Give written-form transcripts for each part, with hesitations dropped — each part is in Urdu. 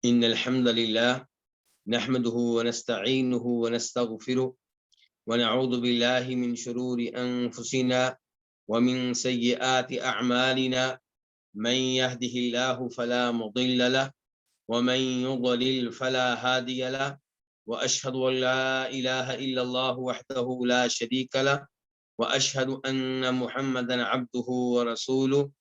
إن الحمد لله نحمده ونستعينه ونستغفره ونعوذ بالله من شرور أنفسنا ومن سيئات أعمالنا من يهده الله فلا مضل له ومن يضلل فلا هادي له وأشهد أن لا إله إلا الله وحده لا شريك له وأشهد أن محمدا عبده ورسوله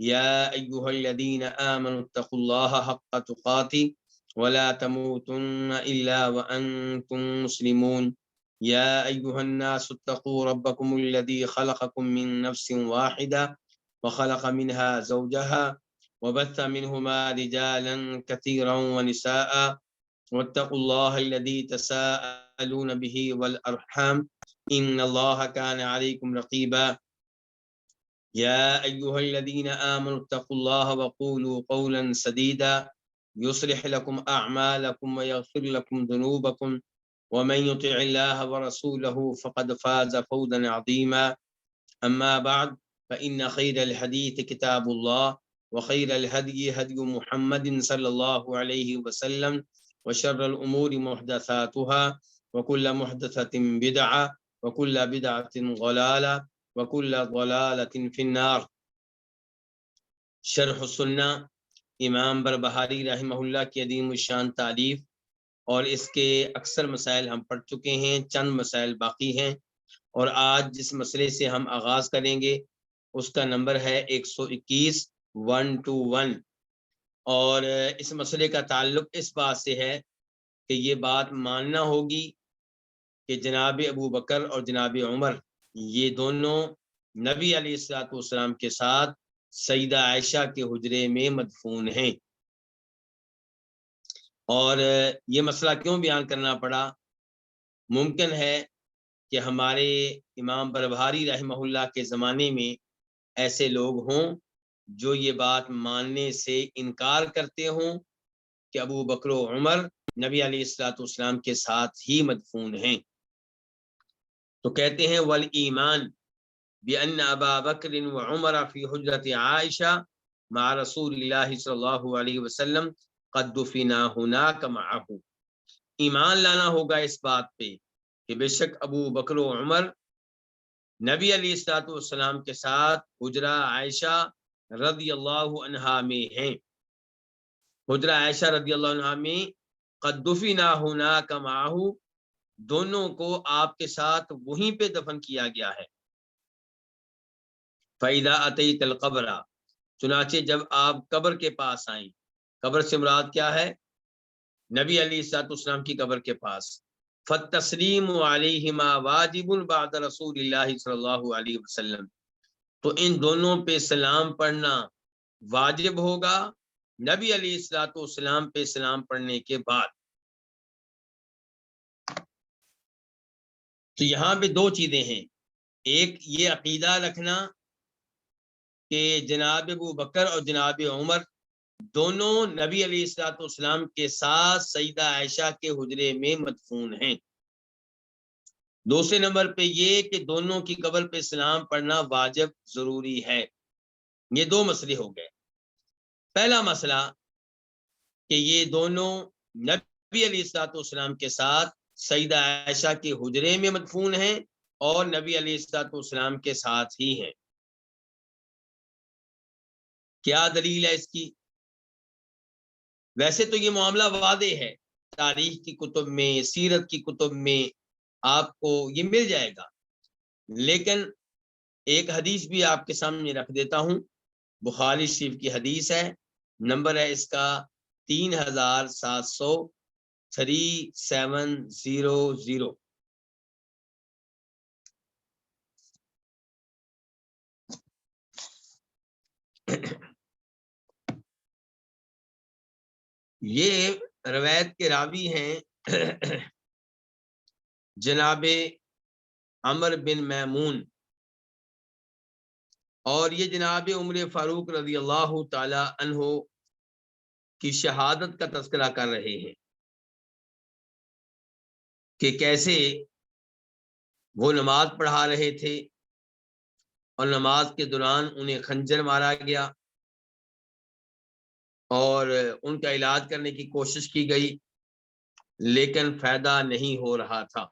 يا أيها الذين آمنوا اتقوا الله حق تقاته ولا تموتن إلا وأنتم مسلمون يا أيها الناس اتقوا ربكم الذي خلقكم من نفس واحدة وخلق منها زوجها وبث منهما رجالا كثيرا ونساء واتقوا الله الذي تساءلون به والأرحام إن الله كان عليكم رقيبا يا أيها الذين آمنوا اتقوا الله وقولوا قولا سديدا يصلح لكم أعمالكم ويغفر لكم ذنوبكم ومن يطع الله ورسوله فقد فاز فوزا عظيما أما بعد فإن خير الحديث كتاب الله وخير الهدي هدي محمد صلى الله عليه وسلم وشر الأمور محدثاتها وكل محدثة بدعة وكل بدعة ضلالة وكل ضلالة في النار۔ شرح السنہ امام بربہاری رحمہ اللہ کی عظیم الشان تالیف، اور اس کے اکثر مسائل ہم پڑھ چکے ہیں، چند مسائل باقی ہیں، اور آج جس مسئلے سے ہم آغاز کریں گے اس کا نمبر ہے 121 121، اور اس مسئلے کا تعلق اس بات سے ہے کہ یہ بات ماننا ہوگی کہ جناب ابو بکر اور جناب عمر یہ دونوں نبی علیہ الصلوۃ والسلام کے ساتھ سیدہ عائشہ کے حجرے میں مدفون ہیں۔ اور یہ مسئلہ کیوں بیان کرنا پڑا؟ ممکن ہے کہ ہمارے امام بربہاری رحمہ اللہ کے زمانے میں ایسے لوگ ہوں جو یہ بات ماننے سے انکار کرتے ہوں کہ ابو بکر و عمر نبی علیہ الصلوۃ والسلام کے ساتھ ہی مدفون ہیں۔ تو کہتے ہیں والایمان بأن ابا بکر وعمر فی حجرۃ عائشہ مع رسول اللہ صلی اللہ علیہ وسلم قد دفنا ہناک معہ، ایمان لانا ہوگا اس بات پہ کہ بے شک ابو بکر و عمر نبی علیہ الصلوۃ والسلام کے ساتھ حجرہ عائشہ رضی اللہ عنہا میں ہیں، حجرہ عائشہ رضی اللہ عنہا میں قد دفنا ہناک معہ، دونوں کو آپ کے ساتھ وہیں پہ دفن کیا گیا ہے۔ فَإِذَا أَتَيْتَ الْقَبْرَ، چنانچہ جب آپ قبر کے پاس آئیں، قبر سے مراد کیا ہے؟ نبی علیہ الصلوۃ والسلام کی قبر کے پاس، فَالتَّسْلِيمُ عَلَيْهِمَا وَاجِبٌ بَعْدَ رسول اللہ صلی اللہ علیہ وسلم، تو ان دونوں پہ سلام پڑھنا واجب ہوگا نبی علیہ الصلوۃ والسلام پہ سلام پڑھنے کے بعد۔ تو یہاں پہ دو چیزیں ہیں، ایک یہ عقیدہ رکھنا کہ جناب ابو بکر اور جناب عمر دونوں نبی علیہ الصلوۃ والسلام کے ساتھ سیدہ عائشہ کے حجرے میں مدفون ہیں۔ دوسرے نمبر پہ یہ کہ دونوں کی قبر پہ سلام پڑھنا واجب ضروری ہے۔ یہ دو مسئلے ہو گئے۔ پہلا مسئلہ کہ یہ دونوں نبی علیہ الصلوۃ والسلام کے ساتھ سیدہ عائشہ کے حجرے میں مدفون ہیں اور نبی علیہ الصلوۃ والسلام کے ساتھ ہی ہیں۔ کیا دلیل ہے اس کی؟ ویسے تو یہ معاملہ واضح ہے، تاریخ کی کتب میں، سیرت کی کتب میں آپ کو یہ مل جائے گا، لیکن ایک حدیث بھی آپ کے سامنے رکھ دیتا ہوں، بخاری شریف کی حدیث ہے، نمبر ہے اس کا 3700۔ یہ روایت کے راوی ہیں جناب عمر بن میمون، اور یہ جناب عمر فاروق رضی اللہ تعالی عنہ کی شہادت کا تذکرہ کر رہے ہیں کہ کیسے وہ نماز پڑھا رہے تھے اور نماز کے دوران انہیں خنجر مارا گیا، اور ان کا علاج کرنے کی کوشش کی گئی لیکن فائدہ نہیں ہو رہا تھا۔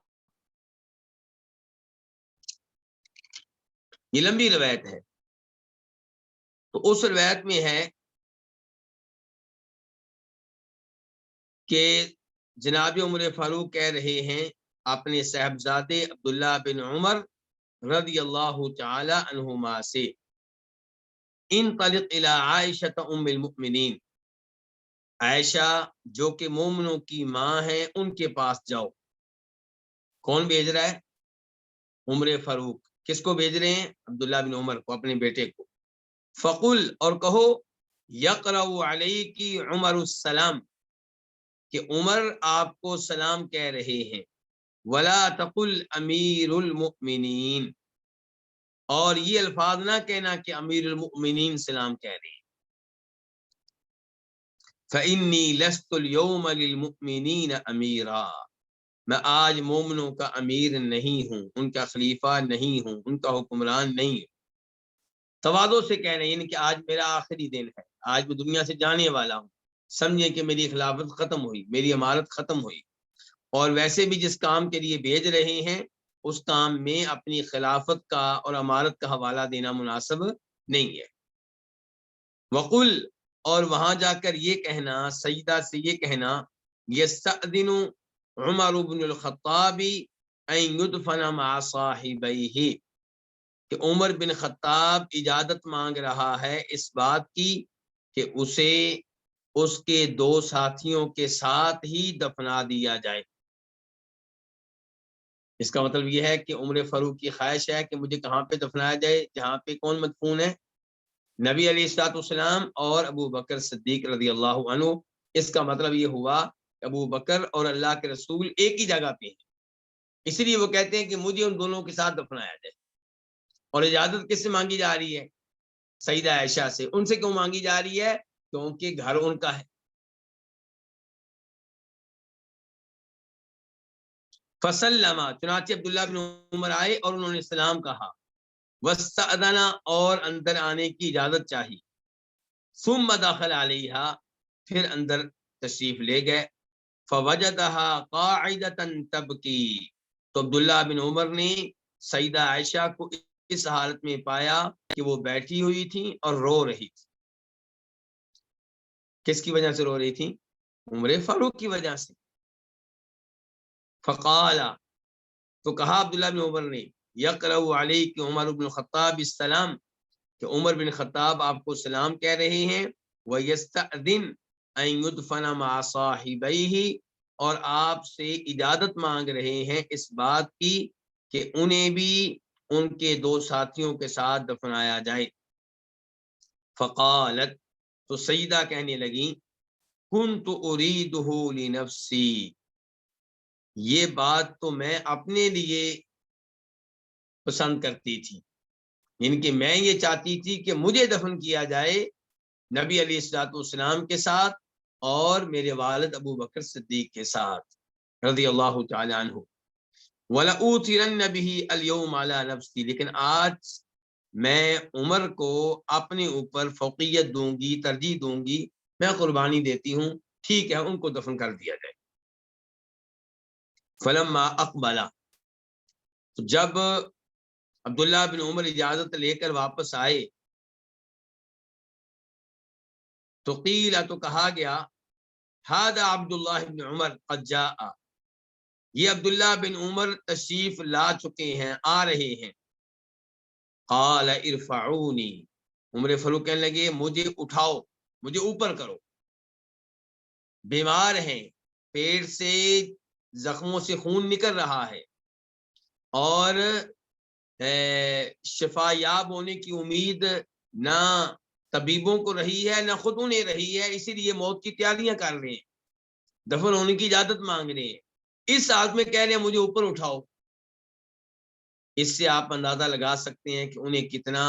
یہ لمبی روایت ہے۔ تو اس روایت میں ہے کہ جناب عمر فاروق کہہ رہے ہیں اپنے صاحبزادے عبداللہ بن عمر رضی اللہ تعالی عنہما سے، انطلق الی عائشہ ام المؤمنین، عائشہ جو کہ مومنوں کی ماں ہیں ان کے پاس جاؤ۔ کون بھیج رہا ہے؟ عمر فاروق۔ کس کو بھیج رہے ہیں؟ عبداللہ بن عمر کو، اپنے بیٹے کو۔ فقل، اور کہو، یقرأ علیک عمر السلام، کہ عمر آپ کو سلام کہہ رہے ہیں۔ ولا تقل امیر المؤمنین، اور یہ الفاظ نہ کہنا کہ امیر المؤمنین سلام کہہ رہے ہیں۔ فإنی لست اليوم للمؤمنین امیرا، میں آج مومنوں کا امیر نہیں ہوں، ان کا خلیفہ نہیں ہوں، ان کا حکمران نہیں ہوں۔ تواضع سے کہہ رہے ہیں، یعنی کہ آج میرا آخری دن ہے، آج میں دنیا سے جانے والا ہوں، سمجھیں کہ میری خلافت ختم ہوئی، میری امارت ختم ہوئی، اور ویسے بھی جس کام کے لیے بھیج رہے ہیں اس کام میں اپنی خلافت کا اور امارت کا حوالہ دینا مناسب نہیں ہے۔ وقل، اور وہاں جا کر یہ کہنا، سیدہ سے یہ کہنا، یستأذن عمر بن الخطاب ان يدفن مع صاحبیہ، کہ عمر بن خطاب اجازت مانگ رہا ہے اس بات کی کہ اسے اس کے دو ساتھیوں کے ساتھ ہی دفنا دیا جائے۔ اس کا مطلب یہ ہے کہ عمر فاروق کی خواہش ہے کہ مجھے کہاں پہ دفنایا جائے؟ جہاں پہ کون مدفون ہے؟ نبی علیہ الصلوۃ والسلام اور ابو بکر صدیق رضی اللہ عنہ۔ اس کا مطلب یہ ہوا کہ ابو بکر اور اللہ کے رسول ایک ہی جگہ پہ ہیں، اسی لیے وہ کہتے ہیں کہ مجھے ان دونوں کے ساتھ دفنایا جائے۔ اور اجازت کس سے مانگی جا رہی ہے؟ سیدہ عائشہ سے۔ ان سے کیوں مانگی جا رہی ہے؟ کیونکہ گھر ان کا ہے۔ فسلم، چنانچہ عبداللہ بن عمر آئے اور انہوں نے سلام کہا۔ واستأذن، اور اندر آنے کی اجازت چاہی۔ ثم دخل علیہا، پھر اندر تشریف لے گئے۔ فوجدها قاعدة تبکی، تو عبداللہ بن عمر نے سیدہ عائشہ کو اس حالت میں پایا کہ وہ بیٹھی ہوئی تھی اور رو رہی تھی۔ کس کی وجہ سے رو رہی تھی؟ عمر فاروق کی وجہ سے۔ فقال، تو کہا عبداللہ بن عمر نے، یقرأ علیک عمر بن الخطاب السلام، کہ عمر بن خطاب آپ کو سلام کہہ رہے ہیں۔ وَيَسْتَأْذِنْ أَن يُدْفَنَ مَعَ صَاحِبَيْهِ، اور آپ سے اجازت مانگ رہے ہیں اس بات کی کہ انہیں بھی ان کے دو ساتھیوں کے ساتھ دفنایا جائے۔ فقالت، تو سیدہ کہنے لگیں، كنت أريده لنفسی، یہ بات تو میں اپنے لیے پسند کرتی تھی، یعنی کہ میں یہ چاہتی تھی کہ مجھے دفن کیا جائے نبی علیہ الصلوۃ والسلام کے ساتھ اور میرے والد ابو بکر صدیق کے ساتھ رضی اللہ تعالی عنہ۔ وَلَأُوتِرَنَّ بِهِ الْيَوْمَ عَلَى نَفْسِي، لیکن آج میں عمر کو اپنے اوپر فوقیت دوں گی، ترجیح دوں گی، میں قربانی دیتی ہوں، ٹھیک ہے ان کو دفن کر دیا جائے۔ فلما اقبل، تو جب عبداللہ بن عمر اجازت لے کر واپس آئے تو قیل، تو کہا گیا، ھذا عبداللہ بن عمر قد جاء، یہ عبداللہ بن عمر تشریف لا چکے ہیں، آ رہے ہیں۔ قال ارفعونی، عمر فاروق کہنے لگے مجھے اٹھاؤ، مجھے اوپر کرو، بیمار ہیں، پیٹ سے زخموں سے خون نکل رہا ہے اور شفا یاب ہونے کی امید نہ طبیبوں کو رہی ہے نہ خود انہیں رہی ہے، اسی لیے موت کی تیاریاں کر رہے ہیں، دفن ہونے کی اجازت مانگ رہے ہیں، اس حالت میں کہہ رہے ہیں مجھے اوپر اٹھاؤ۔ اس سے آپ اندازہ لگا سکتے ہیں کہ انہیں کتنا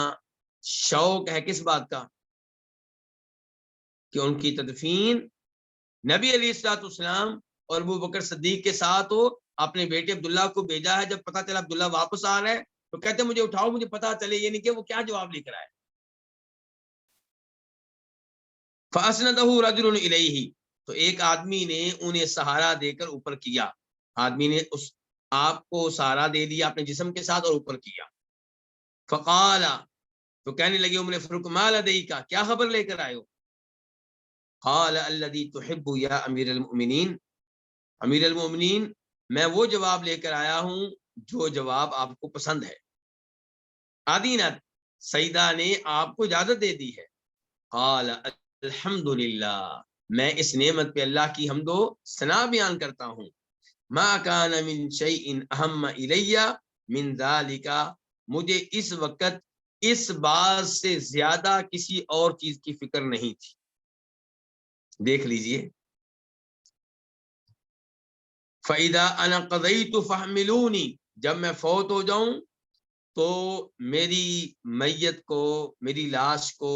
شوق ہے کس بات کا، کہ ان کی تدفین نبی علیہ الصلوۃ والسلام اور ابو بکر صدیق کے ساتھ ہو۔ اپنے بیٹے عبداللہ کو بھیجا ہے، جب پتہ چلا عبداللہ واپس آ رہا ہے تو کہتے ہیں مجھے اٹھاؤ، مجھے پتہ چلے، یہ نہیں کہ وہ کیا جواب لے کر آئے۔ فَأَسْنَدَهُ رَجُلٌ إِلَيْهِ، تو ایک آدمی نے انہیں سہارا دے کر اوپر کیا، آدمی نے اس آپ کو سہارا دے دیا اپنے جسم کے ساتھ اور اوپر کیا. فقال، تو کہنے لگے عمر فاروق ما لدیک، کیا خبر لے کر آئے ہو؟ قال الذي تحب یا امیر المؤمنین، امیر المؤمنین میں وہ جواب لے کر آیا ہوں جو جواب آپ کو پسند ہے. آدینت، سیدہ نے آپ کو اجازت دے دی ہے. قال الحمدللہ، میں اس نعمت پہ اللہ کی حمد و ثنا بیان کرتا ہوں. ما کان من شیء اہم الی من ذالک، مجھے اس وقت اس بات سے زیادہ کسی اور چیز کی فکر نہیں تھی. دیکھ لیجئے، فَإِذَا أَنَا قَضَيْتُ فَاحْمِلُونِي، جب میں فوت ہو جاؤں تو میری میت کو، میری لاش کو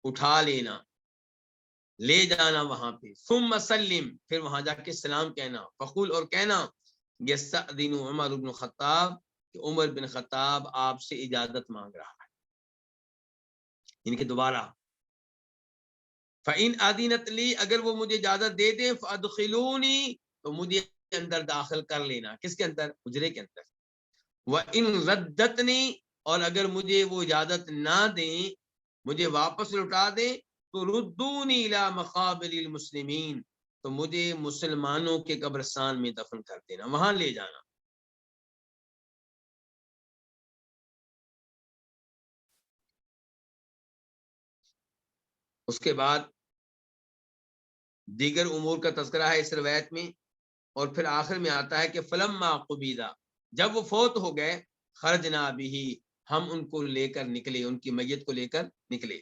اٹھا لینا، لے جانا وہاں پہ. ثم سلم، پھر وہاں جا کے سلام کہنا. فقول، اور کہنا یستأذن عمر بن خطاب، کہ عمر بن خطاب آپ سے اجازت مانگ رہا ہے، ان کے دوبارہ. فإن أذنت لي، اگر وہ مجھے اجازت دے دیں، فادخلونی، تو مجھے اندر داخل کر لینا. کس کے اندر؟ حجرے کے اندر. وإن ردتنی، اور اگر مجھے وہ اجازت نہ دیں، مجھے واپس لوٹا دیں، تو ردونی الی مقابر المسلمین، تو مجھے مسلمانوں کے قبرستان میں دفن کر دینا، وہاں لے جانا. اس کے بعد دیگر امور کا تذکرہ ہے اس روایت میں، اور پھر آخر میں آتا ہے کہ فلما قبیدہ، جب وہ فوت ہو گئے، خرجنا بھی، ہم ان کو لے کر نکلے، ان کی میت کو لے کر نکلے.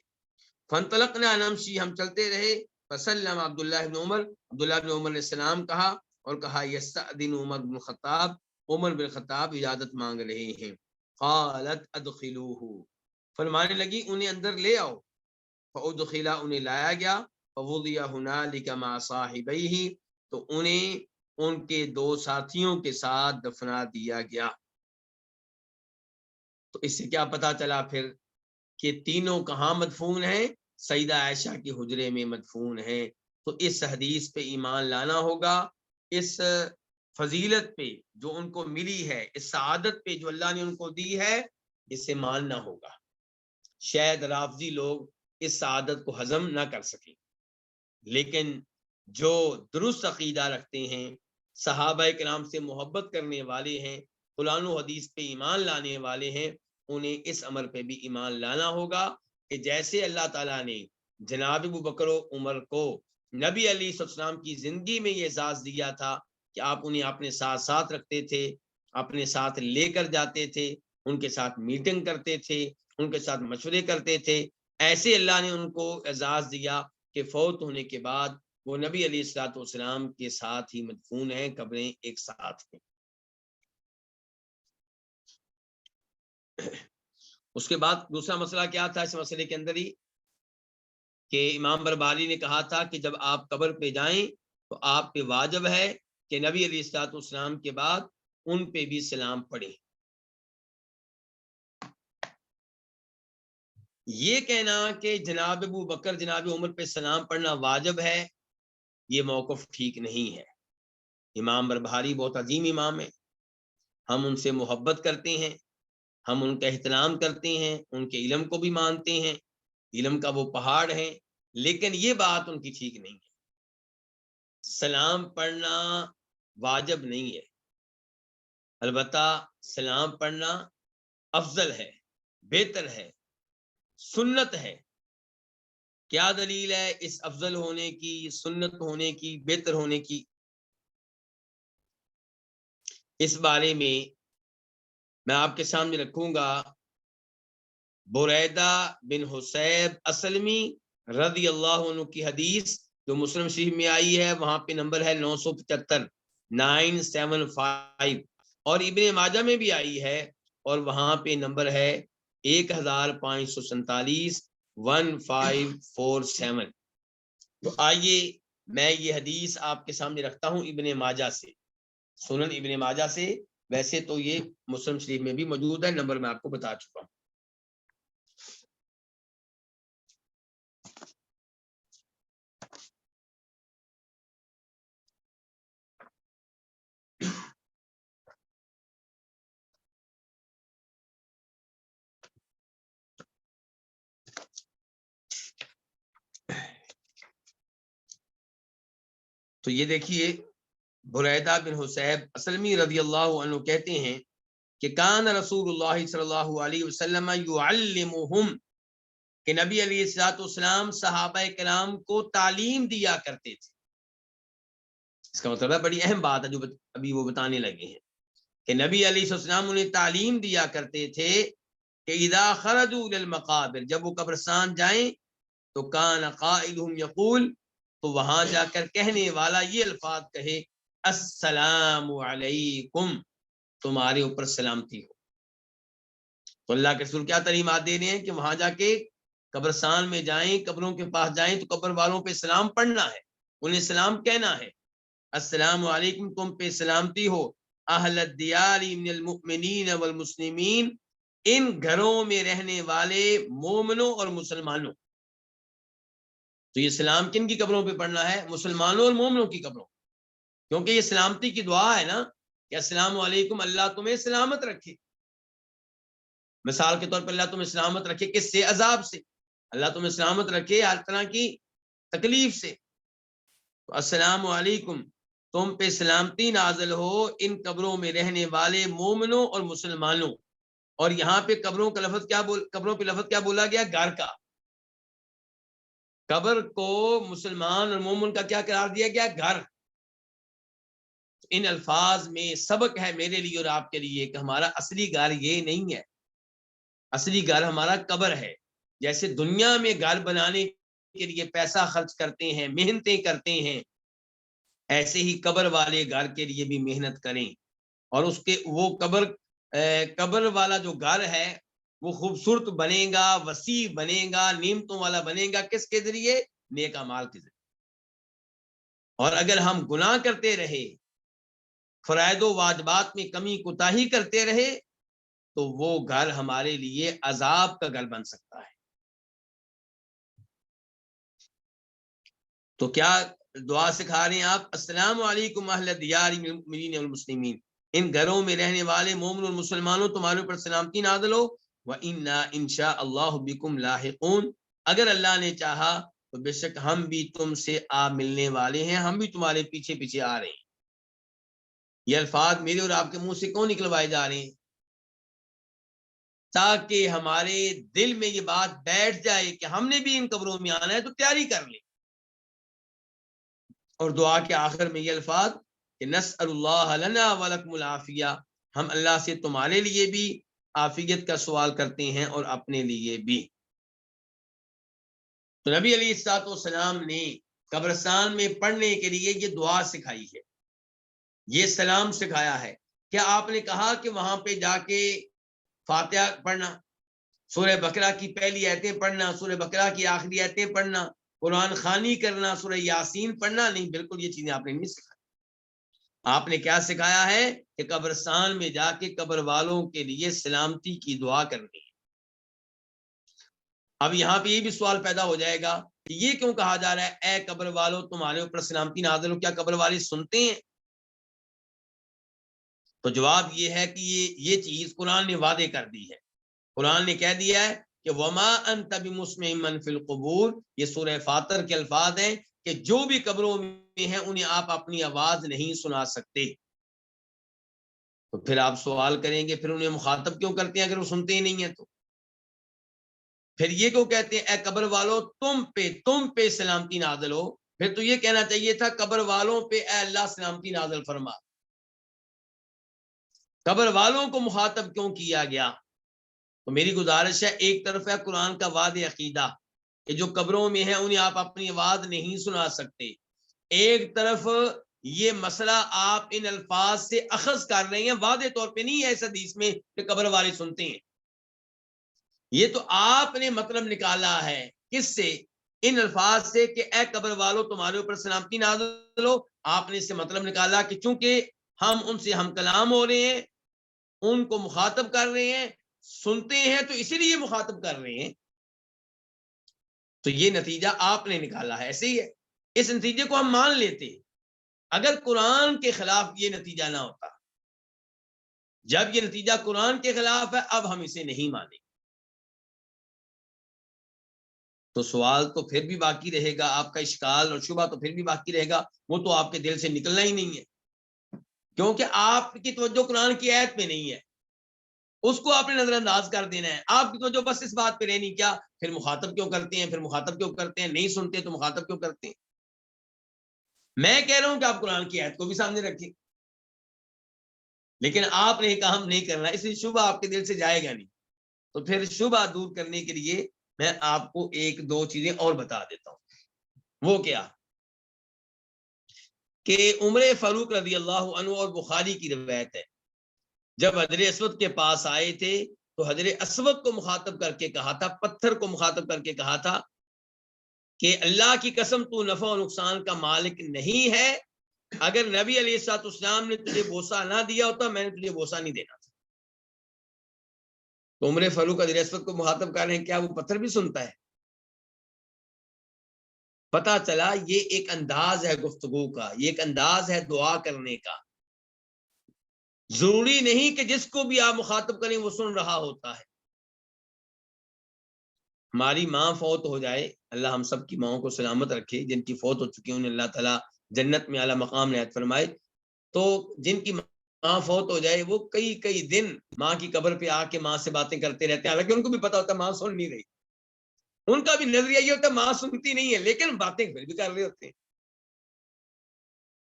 فانطلقنا نمشی، ہم چلتے رہے. فسلم عبداللہ بن عمر، عبداللہ بن عمر نے السلام کہا اور کہا یستأذن عمر بن خطاب، عمر بن خطاب اجازت مانگ رہے ہیں. قالت ادخلوه، فرمانے لگی انہیں اندر لے آؤ. فادخل، انہیں لایا گیا. فوضع هنالك مع صاحبيه، تو انہیں ان کے دو ساتھیوں کے ساتھ دفنا دیا گیا. تو اس سے کیا پتا چلا پھر کہ تینوں کہاں مدفون ہیں؟ سیدہ عائشہ کے حجرے میں مدفون ہیں. تو اس حدیث پہ ایمان لانا ہوگا، اس فضیلت پہ جو ان کو ملی ہے، اس سعادت پہ جو اللہ نے ان کو دی ہے، اسے ماننا ہوگا. شاید رافضی لوگ اس سعادت کو ہضم نہ کر سکیں، لیکن جو درست عقیدہ رکھتے ہیں، صحابہ کرام سے محبت کرنے والے ہیں، قرآن و حدیث پہ ایمان لانے والے ہیں، انہیں اس امر پہ بھی ایمان لانا ہوگا کہ جیسے اللہ تعالیٰ نے جناب ابو بکر و عمر کو نبی علیہ السلام کی زندگی میں یہ اعزاز دیا تھا کہ آپ انہیں اپنے ساتھ ساتھ رکھتے تھے، اپنے ساتھ لے کر جاتے تھے، ان کے ساتھ میٹنگ کرتے تھے، ان کے ساتھ مشورے کرتے تھے، ایسے اللہ نے ان کو اعزاز دیا کہ فوت ہونے کے بعد وہ نبی علیہ الصلوۃ والسلام کے ساتھ ہی مدفون ہیں، قبریں ایک ساتھ ہیں. اس کے بعد دوسرا مسئلہ کیا تھا اس مسئلے کے اندر ہی، کہ امام برباری نے کہا تھا کہ جب آپ قبر پہ جائیں تو آپ پہ واجب ہے کہ نبی علیہ الصلوۃ والسلام کے بعد ان پہ بھی سلام پڑھیں. یہ کہنا کہ جناب ابو بکر جناب عمر پہ سلام پڑھنا واجب ہے، یہ موقف ٹھیک نہیں ہے. امام بربہاری بہت عظیم امام ہے، ہم ان سے محبت کرتے ہیں، ہم ان کا احترام کرتے ہیں، ان کے علم کو بھی مانتے ہیں، علم کا وہ پہاڑ ہے، لیکن یہ بات ان کی ٹھیک نہیں ہے. سلام پڑھنا واجب نہیں ہے، البتہ سلام پڑھنا افضل ہے، بہتر ہے، سنت ہے. کیا دلیل ہے اس افضل ہونے کی، سنت ہونے کی، بہتر ہونے کی؟ اس بارے میں میں آپ کے سامنے رکھوں گا بریدہ بن حسیب اسلمی رضی اللہ عنہ کی حدیث جو مسلم شریف میں آئی ہے، وہاں پہ نمبر ہے 975 975، اور ابن ماجہ میں بھی آئی ہے اور وہاں پہ نمبر ہے 1547 1547. تو آئیے میں یہ حدیث آپ کے سامنے رکھتا ہوں ابن ماجہ سے، سنن ابن ماجہ سے. ویسے تو یہ مسلم شریف میں بھی موجود ہے، نمبر میں آپ کو بتا چکا ہوں. تو یہ دیکھیے بریدہ بن حسیب اسلمی رضی اللہ عنہ کہتے ہیں کہ کان رسول اللہ صلی اللہ علیہ وسلم یعلمہم، کہ نبی علیہ الصلوۃ والسلام صحابہ کرام کو تعلیم دیا کرتے تھے. اس کا مطلب ہے بڑی اہم بات ہے جو ابھی وہ بتانے لگے ہیں کہ نبی علیہ السلام انہیں تعلیم دیا کرتے تھے کہ اذا خرجوا الى المقابر، جب وہ قبرستان جائیں تو کان قائلہم یقول، تو وہاں جا کر کہنے والا یہ الفاظ کہے السلام علیکم، تمہارے اوپر سلامتی ہو. تو اللہ کے رسول کیا تعلیمات دے رہے ہیں کہ وہاں جا کے قبرستان میں جائیں، قبروں کے پاس جائیں تو قبر والوں پہ سلام پڑھنا ہے، انہیں سلام کہنا ہے. السلام علیکم، تم پہ سلامتی ہو. اہل الدیار من المؤمنین والمسلمین، ان گھروں میں رہنے والے مومنوں اور مسلمانوں. تو یہ سلام کن کی قبروں پہ پڑھنا ہے؟ مسلمانوں اور مومنوں کی قبروں، کیونکہ یہ سلامتی کی دعا ہے نا کہ السلام علیکم، اللہ تمہیں سلامت رکھے. مثال کے طور پر اللہ تمہیں سلامت رکھے کس سے؟ عذاب سے. اللہ تمہیں سلامت رکھے ہر طرح کی تکلیف سے. تو السلام علیکم، تم پہ سلامتی نازل ہو ان قبروں میں رہنے والے مومنوں اور مسلمانوں. اور یہاں پہ قبروں کا لفظ کیا قبروں پہ لفظ کیا بولا گیا؟ گھر کا. قبر کو مسلمان اور مومن کا کیا قرار دیا گیا؟ گھر. ان الفاظ میں سبق ہے میرے لیے اور آپ کے لیے کہ ہمارا اصلی گھر یہ نہیں ہے. اصلی گھر ہمارا قبر ہے. جیسے دنیا میں گھر بنانے کے لیے پیسہ خرچ کرتے ہیں، محنتیں کرتے ہیں، ایسے ہی قبر والے گھر کے لیے بھی محنت کریں. اور اس کے وہ قبر والا جو گھر ہے وہ خوبصورت بنے گا، وسیع بنے گا، نعمتوں والا بنے گا. کس کے ذریعے؟ نیک اعمال کے ذریعے. اور اگر ہم گناہ کرتے رہے، فرائض و واجبات میں کمی کوتاہی کرتے رہے، تو وہ گھر ہمارے لیے عذاب کا گھر بن سکتا ہے. تو کیا دعا سکھا رہے ہیں آپ؟ السلام علیکم اہل دیار من المؤمنین والمسلمین، ان گھروں میں رہنے والے مومن اور مسلمانوں، تمہارے اوپر سلامتی نازل ہو. وَإِنَّا إِن شَاءَ اللَّهُ بِكُمْ لَاحِقُونَ، اگر اللہ نے چاہا تو بے شک ہم بھی تم سے آ ملنے والے ہیں، ہم بھی تمہارے پیچھے پیچھے آ رہے ہیں. یہ الفاظ میرے اور آپ کے منہ سے کیوں نکلوائے جا رہے ہیں؟ تاکہ ہمارے دل میں یہ بات بیٹھ جائے کہ ہم نے بھی ان قبروں میں آنا ہے تو تیاری کر لیں. اور دعا کے آخر میں یہ الفاظ کہ نسأل اللہ لنا ولکم العافیہ، ہم اللہ سے تمہارے لیے بھی عافیت کا سوال کرتے ہیں اور اپنے لیے بھی. تو نبی علیہ الصلوۃ والسلام نے قبرستان میں پڑھنے کے لیے یہ دعا سکھائی ہے، یہ سلام سکھایا ہے. کیا آپ نے کہا کہ وہاں پہ جا کے فاتحہ پڑھنا، سورہ بقرہ کی پہلی آیتیں پڑھنا، سورہ بقرہ کی آخری آیتیں پڑھنا، قرآن خوانی کرنا، سورہ یاسین پڑھنا؟ نہیں، بالکل یہ چیزیں آپ نے نہیں سکھائی. آپ نے کیا سکھایا ہے کہ قبرستان میں جا کے قبر والوں کے لیے سلامتی کی دعا کرنی ہے. اب یہاں پہ یہ بھی سوال پیدا ہو جائے گا کہ یہ کیوں کہا جا رہا ہے اے قبر والوں تمہارے اوپر سلامتی نازل ہو؟ کیا قبر والے سنتے ہیں؟ تو جواب یہ ہے کہ یہ چیز قرآن نے وعدے کر دی ہے. قرآن نے کہہ دیا ہے کہ وما انت بمسمع من فی القبور، یہ سورہ فاطر کے الفاظ ہیں کہ جو بھی قبروں میں ہیں انہیں آپ اپنی آواز نہیں سنا سکتے. تو پھر آپ سوال کریں گے پھر انہیں مخاطب کیوں کرتے ہیں اگر وہ سنتے ہی نہیں ہیں؟ تو پھر یہ کیوں کہتے ہیں اے قبر والوں تم پہ سلامتی نازل ہو؟ پھر تو یہ کہنا چاہیے تھا قبر والوں پہ اے اللہ سلامتی نازل فرما. قبر والوں کو مخاطب کیوں کیا گیا؟ تو میری گزارش ہے، ایک طرف ہے قرآن کا وعدِ عقیدہ کہ جو قبروں میں ہیں انہیں آپ اپنی آواز نہیں سنا سکتے، ایک طرف یہ مسئلہ آپ ان الفاظ سے اخذ کر رہے ہیں، واضح طور پہ نہیں ہے اس حدیث میں کہ قبر والے سنتے ہیں. یہ تو آپ نے مطلب نکالا ہے کس سے؟ ان الفاظ سے کہ اے قبر والوں تمہارے اوپر سلامتی نازل ہو. آپ نے اس سے مطلب نکالا کہ چونکہ ہم ان سے ہم کلام ہو رہے ہیں، ان کو مخاطب کر رہے ہیں، سنتے ہیں تو اسی لیے مخاطب کر رہے ہیں. تو یہ نتیجہ آپ نے نکالا ہے، ایسے ہی ہے. اس نتیجے کو ہم مان لیتے اگر قرآن کے خلاف یہ نتیجہ نہ ہوتا. جب یہ نتیجہ قرآن کے خلاف ہے اب ہم اسے نہیں مانیں. تو سوال تو پھر بھی باقی رہے گا، آپ کا اشکال اور شبہ تو پھر بھی باقی رہے گا، وہ تو آپ کے دل سے نکلنا ہی نہیں ہے، کیونکہ آپ کی توجہ قرآن کی آیت میں نہیں ہے، اس کو آپ نے نظر انداز کر دینا ہے، آپ کی توجہ بس اس بات پہ رہنی، کیا پھر مخاطب کیوں کرتے ہیں، پھر مخاطب کیوں کرتے ہیں، نہیں سنتے تو مخاطب کیوں کرتے ہیں؟ میں کہہ رہا ہوں کہ آپ قرآن کی آیت کو بھی سامنے رکھیں، لیکن آپ نے کہا ہم نہیں کرنا، اس لیے شبہ آپ کے دل سے جائے گا نہیں، تو پھر شبہ دور کرنے کے لیے میں آپ کو ایک دو چیزیں اور بتا دیتا ہوں۔ وہ کیا کہ عمر فاروق رضی اللہ عنہ، اور بخاری کی روایت ہے، جب حجر اسود کے پاس آئے تھے تو حجر اسود کو مخاطب کر کے کہا تھا، پتھر کو مخاطب کر کے کہا تھا کہ اللہ کی قسم تو نفع و نقصان کا مالک نہیں ہے، اگر نبی علیہ الصلوۃ والسلام نے تجھے بوسہ نہ دیا ہوتا میں نے تجھے بوسہ نہیں دینا تھا۔ تو عمر فاروق حجر اسود کو مخاطب کر رہے ہیں، کیا وہ پتھر بھی سنتا ہے؟ پتا چلا یہ ایک انداز ہے گفتگو کا، یہ ایک انداز ہے دعا کرنے کا، ضروری نہیں کہ جس کو بھی آپ مخاطب کریں وہ سن رہا ہوتا ہے۔ ہماری ماں فوت ہو جائے، اللہ ہم سب کی ماؤں کو سلامت رکھے، جن کی فوت ہو چکی ہیں انہیں اللہ تعالیٰ جنت میں اعلیٰ مقام نہایت فرمائے، تو جن کی ماں فوت ہو جائے وہ کئی دن ماں کی قبر پہ آ کے ماں سے باتیں کرتے رہتے ہیں، حالانکہ ان کو بھی پتا ہوتا ہے ماں سن نہیں رہی، ان کا بھی نظریہ یہ ہوتا ہے ماں سنتی نہیں ہے، لیکن باتیں پھر بھی کر رہے ہوتے ہیں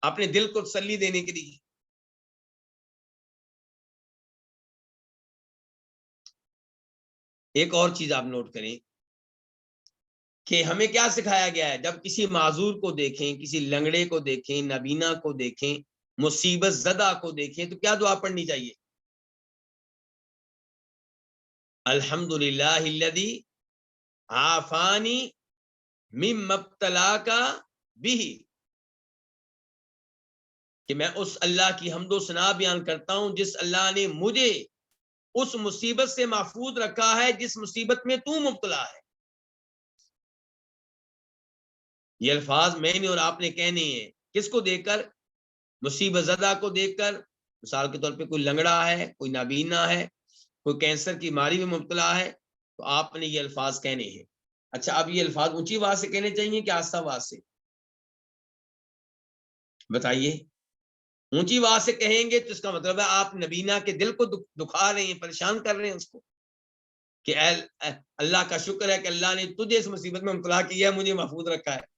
اپنے دل کو تسلی دینے کے لیے۔ ایک اور چیز آپ نوٹ کریں کہ ہمیں کیا سکھایا گیا ہے، جب کسی معذور کو دیکھیں، کسی لنگڑے کو دیکھیں، نابینا کو دیکھیں، مصیبت زدہ کو دیکھیں، تو کیا دعا پڑھنی چاہیے؟ الحمدللہ الذی عافانی مما ابتلاک بہ، کہ میں اس اللہ کی حمد و ثنا بیان کرتا ہوں جس اللہ نے مجھے اس مصیبت سے محفوظ رکھا ہے جس مصیبت میں تو مبتلا ہے۔ یہ الفاظ میں نے اور آپ نے کہنے ہیں، کس کو دیکھ کر؟ مصیبت زدہ کو دیکھ کر، مثال کے طور پہ کوئی لنگڑا ہے، کوئی نابینا ہے، کوئی کینسر کی بیماری میں مبتلا ہے، تو آپ نے یہ الفاظ کہنے ہیں۔ اچھا، اب یہ الفاظ اونچی آواز سے کہنے چاہیے کہ آہستہ آواز سے؟ بتائیے۔ اونچی آواز سے کہیں گے تو اس کا مطلب ہے آپ نبینا کے دل کو دکھا رہے ہیں، پریشان کر رہے ہیں اس کو، کہ اے اللہ کا شکر ہے کہ اللہ نے تجھے اس مصیبت میں مبتلا کیا ہے، مجھے محفوظ رکھا ہے۔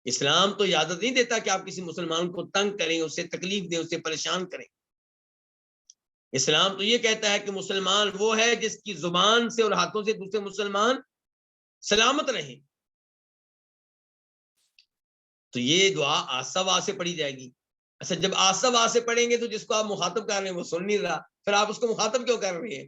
اسلام تو اجازت نہیں دیتا کہ آپ کسی مسلمان کو تنگ کریں، اسے تکلیف دیں، اسے پریشان کریں۔ اسلام تو یہ کہتا ہے کہ مسلمان وہ ہے جس کی زبان سے اور ہاتھوں سے دوسرے مسلمان سلامت رہیں۔ تو یہ دعا آہستہ آواز سے پڑھی جائے گی۔ اچھا، جب آہستہ آواز سے پڑھیں گے تو جس کو آپ مخاطب کر رہے ہیں وہ سن نہیں رہا، پھر آپ اس کو مخاطب کیوں کر رہے ہیں؟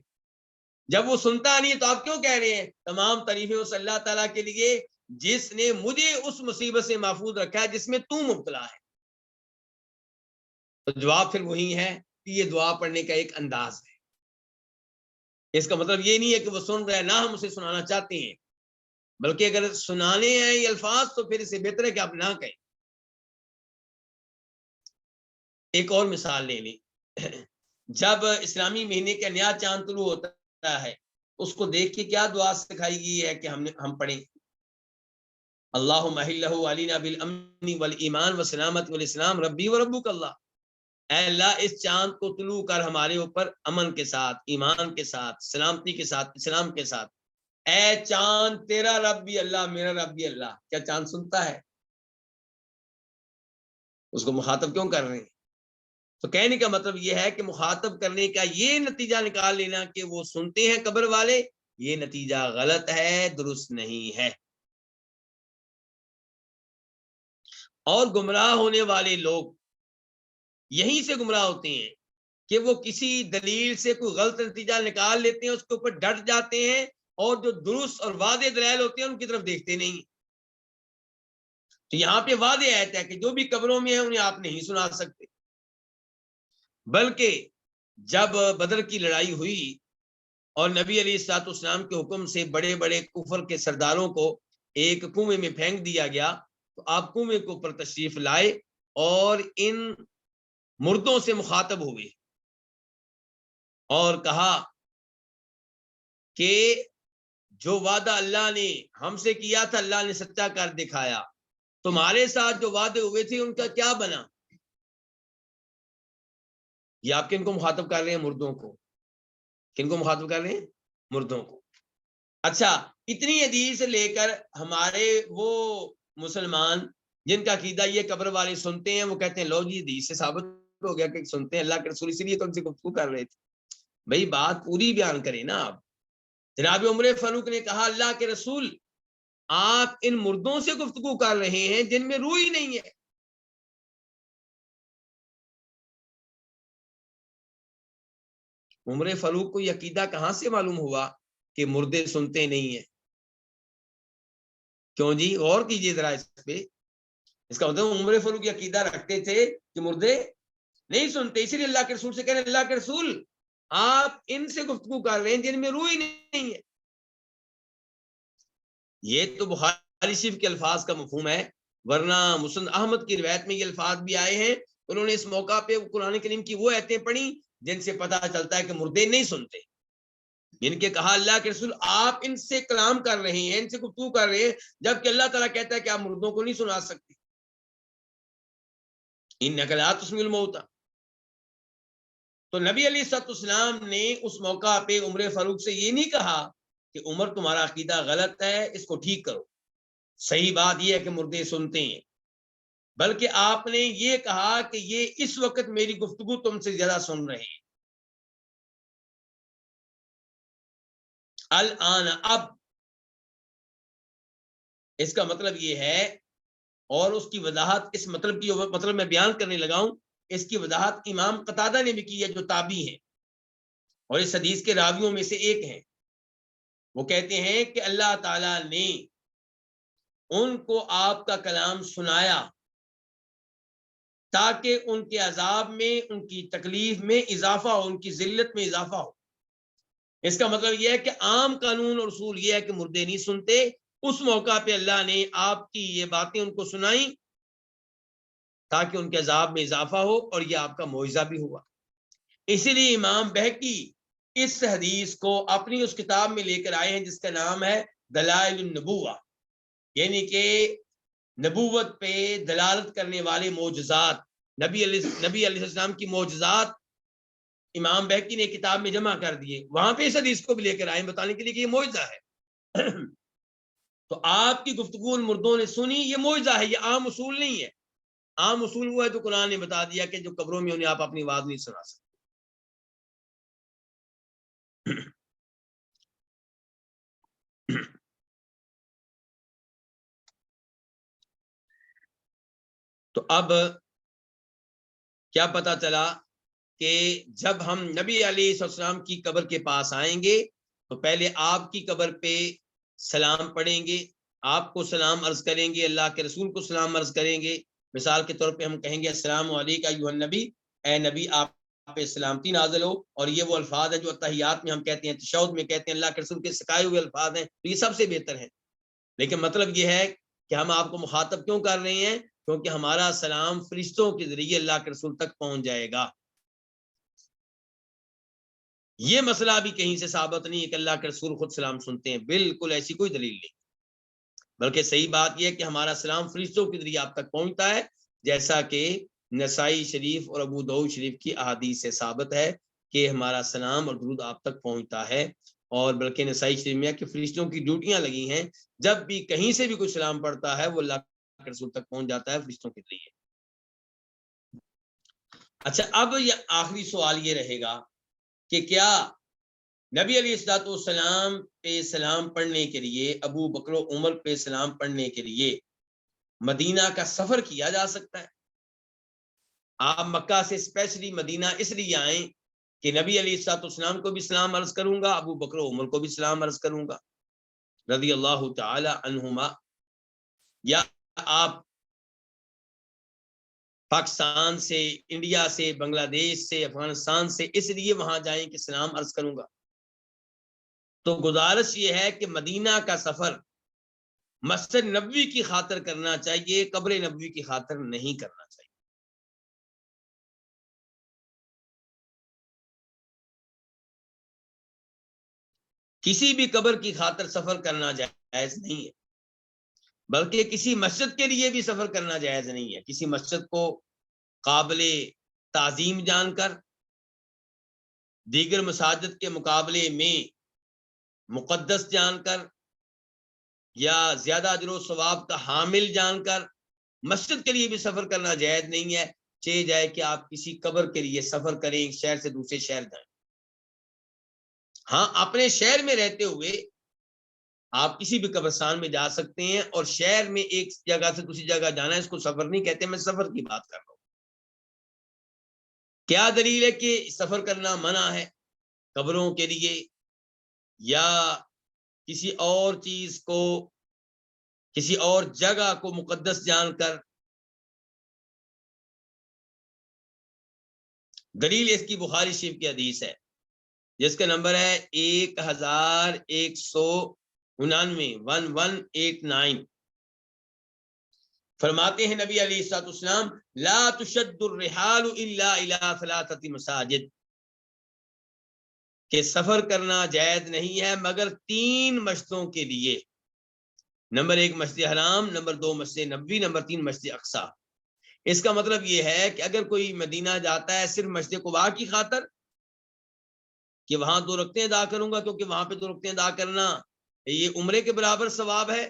جب وہ سنتا نہیں ہے تو آپ کیوں کہہ رہے ہیں تمام تعریفیں اس اللہ تعالیٰ کے لیے جس نے مجھے اس مصیبت سے محفوظ رکھا ہے جس میں تو مبتلا ہے؟ تو جواب پھر وہی ہے کہ یہ دعا پڑھنے کا ایک انداز ہے۔ اس کا مطلب یہ نہیں ہے کہ وہ سن رہا ہے، نہ ہم اسے سنانا چاہتے ہیں، بلکہ اگر سنانے ہیں یہ الفاظ تو پھر اسے بہتر ہے کہ آپ نہ کہیں۔ ایک اور مثال لے لیں، جب اسلامی مہینے کا نیا چاند طلوع ہوتا ہے، اس کو دیکھ کے کیا دعا سکھائی گئی ہے کہ ہم پڑھیں؟ اللہم احلہ علینا بالامن والایمان والسلامت والاسلام ربی وربک اللہ، اے اللہ اس چاند کو طلوع کر ہمارے اوپر امن کے ساتھ، ایمان کے ساتھ، سلامتی کے ساتھ، اسلام کے ساتھ۔ اے چاند تیرا رب بھی اللہ، میرا رب بھی اللہ۔ کیا چاند سنتا ہے؟ اس کو مخاطب کیوں کر رہے ہیں؟ تو کہنے کا مطلب یہ ہے کہ مخاطب کرنے کا یہ نتیجہ نکال لینا کہ وہ سنتے ہیں قبر والے، یہ نتیجہ غلط ہے، درست نہیں ہے۔ اور گمراہ ہونے والے لوگ یہیں سے گمراہ ہوتے ہیں کہ وہ کسی دلیل سے کوئی غلط نتیجہ نکال لیتے ہیں، اس کے اوپر ڈٹ جاتے ہیں، اور جو درست اور واضح دلائل ہوتے ہیں ان کی طرف دیکھتے نہیں۔ تو یہاں پہ واضح آیت ہے کہ جو بھی قبروں میں ہیں انہیں آپ نہیں سنا سکتے، بلکہ جب بدر کی لڑائی ہوئی اور نبی علیہ الصلوۃ والسلام کے حکم سے بڑے بڑے کفر کے سرداروں کو ایک کنویں میں پھینک دیا گیا، تو آپ کنویں کے اوپر تشریف لائے اور ان مردوں سے مخاطب ہوئے اور کہا کہ جو وعدہ اللہ نے ہم سے کیا تھا اللہ نے سچا کر دکھایا، تمہارے ساتھ جو وعدے ہوئے تھے ان کا کیا بنا؟ یہ آپ کن کو مخاطب کر رہے ہیں؟ مردوں کو۔ کن کو مخاطب کر رہے ہیں؟ مردوں کو۔ اچھا، اتنی حدیث لے کر ہمارے وہ مسلمان جن کا عقیدہ یہ قبر والے سنتے ہیں، وہ کہتے ہیں لو جی حدیث سے ثابت ہو گیا کہ سنتے ہیں اللہ کے رسول، اسی لیے تو ان سے گفتگو کر رہے تھے۔ بھائی بات پوری بیان کریں نا آپ۔ جناب عمر فاروق نے کہا اللہ کے رسول آپ ان مردوں سے گفتگو کر رہے ہیں جن میں روح ہی نہیں ہے۔ عمر فاروق کو یہ عقیدہ کہاں سے معلوم ہوا کہ مردے سنتے نہیں ہیں؟ کیوں جی؟ غور کیجئے ذرا اس پہ۔ اس کا مطلب عمر فاروق یہ عقیدہ رکھتے تھے کہ مردے نہیں سنتے، اسی لیے اللہ کے رسول سے کہہ رہے ہیں اللہ کے رسول آپ ان سے گفتگو کر رہے ہیں جن میں روح ہی نہیں ہے۔ یہ تو بخاری شریف کے الفاظ کا مفہوم ہے، ورنہ مسند احمد کی روایت میں یہ الفاظ بھی آئے ہیں۔ انہوں نے اس موقع پہ قرآن کریم کی وہ آیتیں پڑھی جن سے پتہ چلتا ہے کہ مردے نہیں سنتے، جن کے کہا اللہ کے رسول آپ ان سے کلام کر رہے ہیں، ان سے گفتگو کر رہے ہیں، جبکہ اللہ تعالیٰ کہتا ہے کہ آپ مردوں کو نہیں سنا سکتے۔ انک لا تسمع الموتى۔ تو نبی علیہ الصلوۃ والسلام نے اس موقع پہ عمر فاروق سے یہ نہیں کہا کہ عمر تمہارا عقیدہ غلط ہے، اس کو ٹھیک کرو، صحیح بات یہ ہے کہ مردے سنتے ہیں، بلکہ آپ نے یہ کہا کہ یہ اس وقت میری گفتگو تم سے زیادہ سن رہے ہیں۔ الان، اب، اس کا مطلب یہ ہے، اور اس کی وضاحت اس مطلب کی مطلب میں بیان کرنے لگا ہوں، اس کی وضاحت امام قتادہ نے بھی کی ہے جو تابعی ہیں اور اس حدیث کے راویوں میں سے ایک ہیں۔ وہ کہتے ہیں کہ اللہ تعالی نے ان کو آپ کا کلام سنایا تاکہ ان کے عذاب میں، ان کی تکلیف میں اضافہ ہو، ان کی ذلت میں اضافہ ہو۔ اس کا مطلب یہ ہے کہ عام قانون اور اصول یہ ہے کہ مردے نہیں سنتے۔ اس موقع پہ اللہ نے آپ کی یہ باتیں ان کو سنائیں تاکہ ان کے عذاب میں اضافہ ہو، اور یہ آپ کا معجزہ بھی ہوا۔ اسی لیے امام بہقی اس حدیث کو اپنی اس کتاب میں لے کر آئے ہیں جس کا نام ہے دلائل النبوہ، یعنی کہ نبوت پہ دلالت کرنے والے معجزات، نبی علیہ السلام کی معجزات امام بہقی نے کتاب میں جمع کر دیے، وہاں پہ اس حدیث کو بھی لے کر آئے بتانے کے لیے کہ یہ معجزہ ہے۔ تو آپ کی گفتگو ان مردوں نے سنی، یہ معجزہ ہے، یہ عام اصول نہیں ہے۔ عام اصول وہ ہے جو قرآن نے بتا دیا کہ جو قبروں میں انہیں آپ اپنی آواز نہیں سنا سکتے۔ تو اب کیا پتا چلا کہ جب ہم نبی علیہ السلام کی قبر کے پاس آئیں گے تو پہلے آپ کی قبر پہ سلام پڑھیں گے، آپ کو سلام عرض کریں گے، اللہ کے رسول کو سلام عرض کریں گے۔ مثال کے طور پہ ہم کہیں گے السلام علیکم ایھا النبی، اے نبی آپ پہ سلامتی نازل ہو، اور یہ وہ الفاظ ہیں جو اتحیات میں ہم کہتے ہیں، تشہد میں کہتے ہیں، اللہ کے رسول کے سکھائے ہوئے الفاظ ہیں، تو یہ سب سے بہتر ہیں۔ لیکن مطلب یہ ہے کہ ہم آپ کو مخاطب کیوں کر رہے ہیں؟ کیونکہ ہمارا سلام فرشتوں کے ذریعے اللہ کے رسول تک پہنچ جائے گا۔ یہ مسئلہ بھی کہیں سے ثابت نہیں ہے کہ اللہ کے رسول خود سلام سنتے ہیں، بالکل ایسی کوئی دلیل نہیں، بلکہ صحیح بات یہ ہے کہ ہمارا سلام فرشتوں کے ذریعے آپ تک پہنچتا ہے، جیسا کہ نسائی شریف اور ابو داؤد شریف کی احادیث سے ثابت ہے کہ ہمارا سلام اور درود آپ تک پہنچتا ہے۔ اور بلکہ نسائی شریف میں کہ فرشتوں کی ڈیوٹیاں لگی ہیں، جب بھی کہیں سے بھی کوئی سلام پڑتا ہے وہ اللہ کے رسول تک پہنچ جاتا ہے فرشتوں کے ذریعے۔ اچھا، اب یہ آخری سوال یہ رہے گا کہ کیا نبی علیہ الصلوۃ والسلام پہ سلام پڑھنے کے لیے، ابو بکر و عمر پہ سلام پڑھنے کے لیے مدینہ کا سفر کیا جا سکتا ہے؟ آپ مکہ سے اسپیشلی مدینہ اس لیے آئیں کہ نبی علیہ الصلوۃ والسلام کو بھی سلام عرض کروں گا، ابو بکر و عمر کو بھی سلام عرض کروں گا رضی اللہ تعالی عنہما، یا آپ پاکستان سے، انڈیا سے، بنگلہ دیش سے، افغانستان سے اس لیے وہاں جائیں کہ سلام عرض کروں گا؟ تو گزارش یہ ہے کہ مدینہ کا سفر مسجد نبوی کی خاطر کرنا چاہیے، قبر نبوی کی خاطر نہیں کرنا چاہیے۔ کسی بھی قبر کی خاطر سفر کرنا جائز نہیں ہے، بلکہ کسی مسجد کے لیے بھی سفر کرنا جائز نہیں ہے۔ کسی مسجد کو قابل تعظیم جان کر، دیگر مساجد کے مقابلے میں مقدس جان کر، یا زیادہ اجر و ثواب کا حامل جان کر مسجد کے لیے بھی سفر کرنا جائز نہیں ہے، چاہے جائے کہ آپ کسی قبر کے لیے سفر کریں، ایک شہر سے دوسرے شہر جائیں۔ ہاں، اپنے شہر میں رہتے ہوئے آپ کسی بھی قبرستان میں جا سکتے ہیں، اور شہر میں ایک جگہ سے دوسری جگہ جانا ہے، اس کو سفر نہیں کہتے، میں سفر کی بات کر رہا ہوں۔ کیا دلیل ہے کہ سفر کرنا منع ہے قبروں کے لیے یا کسی اور چیز کو، کسی اور جگہ کو مقدس جان کر؟ دلیل اس کی بخاری شریف کی حدیث ہے، جس کا نمبر ہے 1189 فرماتے ہیں نبی علیہ الصلوۃ والسلام: لا تشد الرحال الا الى ثلاثه مساجد، کہ سفر کرنا جائز نہیں ہے مگر 3 مسجدوں کے لیے۔ نمبر 1 مسجد حرام، نمبر 2 مسجد نبوی، نمبر 3 مسجد اقصی۔ اس کا مطلب یہ ہے کہ اگر کوئی مدینہ جاتا ہے صرف مسجد قباء کی خاطر کہ وہاں 2 رکعتیں ادا کروں گا، کیونکہ وہاں پہ 2 رکعتیں ادا کرنا یہ عمرے کے برابر ثواب ہے،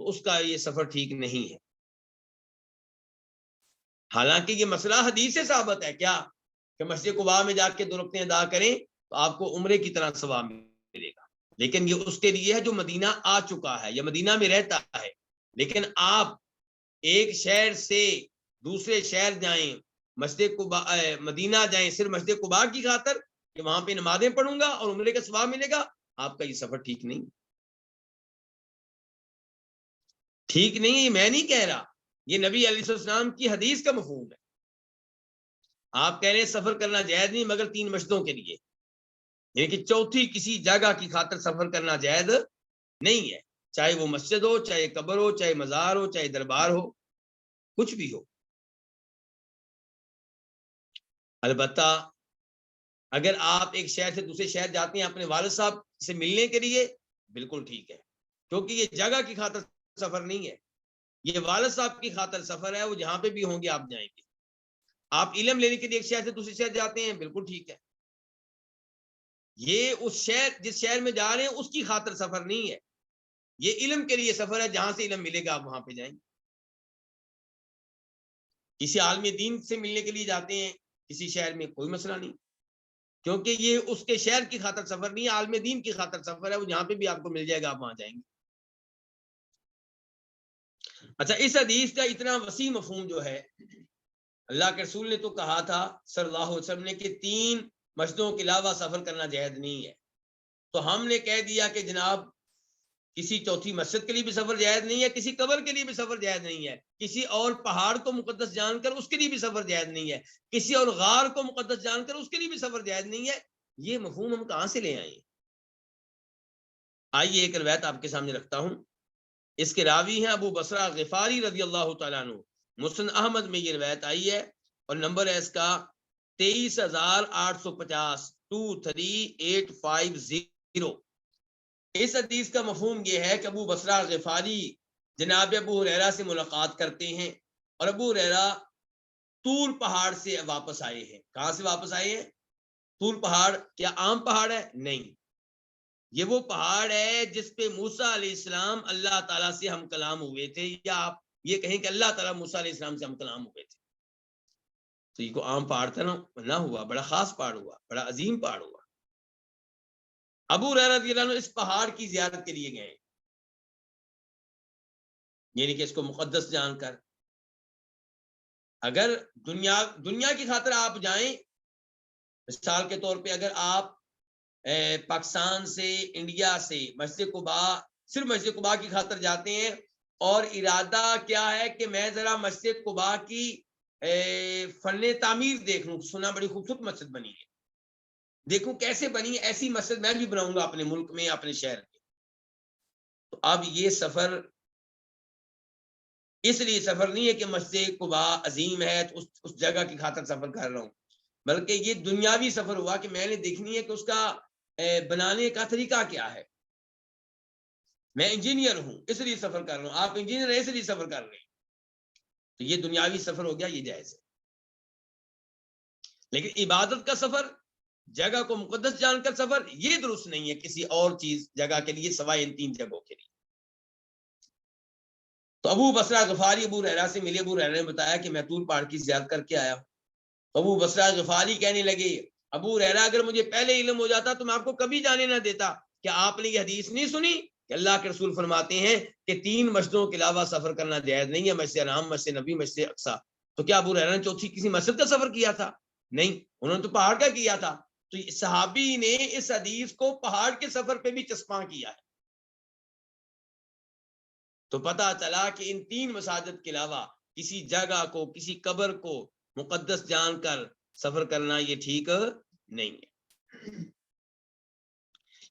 تو اس کا یہ سفر ٹھیک نہیں ہے۔ حالانکہ یہ مسئلہ حدیث سے ثابت ہے کیا کہ مسجد قباء میں جا کے 2 رکعتیں ادا کریں تو آپ کو عمرے کی طرح ثواب ملے گا، لیکن یہ اس کے لیے ہے جو مدینہ آ چکا ہے یا مدینہ میں رہتا ہے۔ لیکن آپ ایک شہر سے دوسرے شہر جائیں، مسجد قباء مدینہ جائیں صرف مسجد قباء کی خاطر کہ وہاں پہ نمازیں پڑھوں گا اور عمرے کا ثواب ملے گا، آپ کا یہ سفر ٹھیک نہیں، ٹھیک نہیں ہے۔ میں نہیں کہہ رہا، یہ نبی علیہ السلام کی حدیث کا مفہوم ہے۔ آپ کہہ رہے ہیں سفر کرنا جائز نہیں مگر 3 مسجدوں کے لیے، یعنی کہ چوتھی کسی جگہ کی خاطر سفر کرنا جائز نہیں ہے، چاہے وہ مسجد ہو، چاہے قبر ہو، چاہے مزار ہو، چاہے دربار ہو، کچھ بھی ہو۔ البتہ اگر آپ ایک شہر سے دوسرے شہر جاتے ہیں اپنے والد صاحب سے ملنے کے لیے، بالکل ٹھیک ہے، کیونکہ یہ جگہ کی خاطر سفر نہیں ہے، یہ والد صاحب کی خاطر سفر ہے، وہ جہاں پہ بھی ہوں گے آپ جائیں گے۔ آپ علم لینے کے لیے ایک شہر سے دوسرے شہر جاتے ہیں، بالکل ٹھیک ہے، یہ اس شہر جس شہر میں جا رہے ہیں اس کی خاطر سفر نہیں ہے، یہ علم کے لیے سفر ہے، جہاں سے علم ملے گا آپ وہاں پہ جائیں گے۔ کسی عالم دین سے ملنے کے لیے جاتے ہیں کسی شہر میں، کوئی مسئلہ نہیں، کیونکہ یہ اس کے شہر کی خاطر سفر نہیں ہے، عالم دین کی خاطر سفر ہے، وہ جہاں پہ بھی آپ کو مل جائے گا آپ وہاں جائیں گے۔ اچھا، اس حدیث کا اتنا وسیع مفہوم جو ہے، اللہ کے رسول نے تو کہا تھا صلی اللہ علیہ وسلم نے کہ 3 مسجدوں کے علاوہ سفر کرنا جائز نہیں ہے، تو ہم نے کہہ دیا کہ جناب کسی چوتھی مسجد کے لیے بھی سفر جائز نہیں ہے، کسی قبر کے لیے بھی سفر جائز نہیں ہے، کسی اور پہاڑ کو مقدس جان کر اس کے لیے بھی سفر جائز نہیں ہے، کسی اور غار کو مقدس جان کر اس کے لیے بھی سفر جائز نہیں ہے۔ یہ مفہوم ہم کہاں سے لے آئے؟ آئیے ایک روایت آپ کے سامنے رکھتا ہوں، اس کے راوی ہیں ابو بصرہ غفاری رضی اللہ تعالیٰ عنہ، مسند احمد میں یہ روایت آئی ہے، اور نمبر ہے اس کا 23,850 23,850۔ اس حدیث کا مفہوم یہ ہے کہ ابو بصرہ غفاری جناب ابو ہریرہ سے ملاقات کرتے ہیں، اور ابو ہریرہ طور پہاڑ سے واپس آئے ہیں۔ کہاں سے واپس آئے ہیں؟ طور پہاڑ کیا عام پہاڑ ہے؟ نہیں، یہ وہ پہاڑ ہے جس پہ موسیٰ علیہ السلام اللہ تعالیٰ سے ہم کلام ہوئے تھے، یا آپ یہ کہیں کہ اللہ تعالیٰ موسیٰ علیہ السلام سے ہم کلام ہوئے تھے۔ تو یہ کو عام پہاڑ تھا نہ ہوا، بڑا خاص پہاڑ ہوا، بڑا عظیم پہاڑ ہوا۔ ابو ہریرہ رضی اللہ عنہ اس پہاڑ کی زیارت کے لیے گئے، یعنی کہ اس کو مقدس جان کر۔ اگر دنیا کی خاطر آپ جائیں، مثال کے طور پہ اگر آپ پاکستان سے، انڈیا سے مسجد قباء، صرف مسجد قباء کی خاطر جاتے ہیں، اور ارادہ کیا ہے کہ میں ذرا مسجد قباء کی فن تعمیر دیکھ لوں، سنا بڑی خوبصورت مسجد بنی ہے، دیکھوں کیسے بنی، ایسی مسجد میں بھی بناؤں گا اپنے ملک میں، اپنے شہر میں۔ تو اب یہ سفر اس لیے سفر نہیں ہے کہ مسجد قباء عظیم ہے تو اس جگہ کی خاطر سفر کر رہا ہوں، بلکہ یہ دنیاوی سفر ہوا کہ میں نے دیکھنی ہے کہ اس کا بنانے کا طریقہ کیا ہے. میں انجینئر ہوں اس لیے سفر کر رہا ہوں, آپ انجینئر ہیں اس لیے سفر کر رہے ہیں, تو یہ دنیاوی سفر ہو گیا, یہ جائز ہے. لیکن عبادت کا سفر, جگہ کو مقدس جان کر سفر, یہ درست نہیں ہے کسی اور چیز جگہ کے لیے سوائے ان 3 جگہوں کے لیے. تو ابو بصرہ غفاری ابو ہریرہ سے ملے, ابو ہریرہ نے بتایا کہ میں طور پہاڑ کی زیارت کر کے آیا ہوں. ابو بصرہ غفاری کہنے لگے, ابو ہریرہ اگر مجھے پہلے علم ہو جاتا تو میں آپ کو کبھی جانے نہ دیتا. کیا آپ نے یہ حدیث نہیں سنی کہ اللہ کے رسول فرماتے ہیں کہ 3 مسجدوں کے علاوہ سفر کرنا جائز نہیں ہے, مسجد حرام, مسجد نبی, مسجد اقصی. تو کیا ابو ہریرہ نے چوتھی کسی مسجد کا سفر کیا تھا؟ نہیں, انہوں نے تو پہاڑ کا کیا تھا. تو صحابی نے اس حدیث کو پہاڑ کے سفر پہ بھی چسپاں کیا ہے. تو پتہ چلا کہ ان 3 مساجد کے علاوہ کسی جگہ کو, کسی قبر کو مقدس جان کر سفر کرنا یہ ٹھیک نہیں ہے.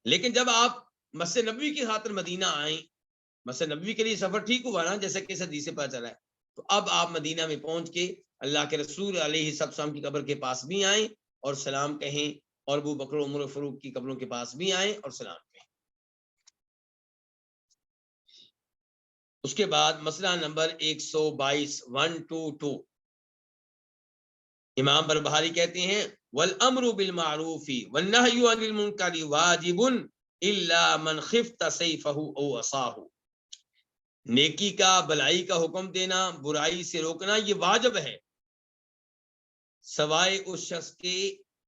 لیکن جب آپ مسجد نبوی کی خاطر مدینہ آئیں, مسجد نبوی کے لیے سفر ٹھیک ہوا نا, جیسے کہ اس حدیث سے پتہ چلا ہے, تو اب آپ مدینہ میں پہنچ کے اللہ کے رسول علیہ السلام کی قبر کے پاس بھی آئیں اور سلام کہیں, اور ابو بکر عمر فاروق کی قبروں کے پاس بھی آئیں اور سلام کہیں. اس کے بعد مسئلہ نمبر 122 122, امام بربہاری کہتے ہیں والامر بالمعروف والنهی عن المنکر واجب الا من خفت سیفہ او عصاہ. نیکی کا, بلائی کا حکم دینا, برائی سے روکنا یہ واجب ہے, سوائے اس شخص کے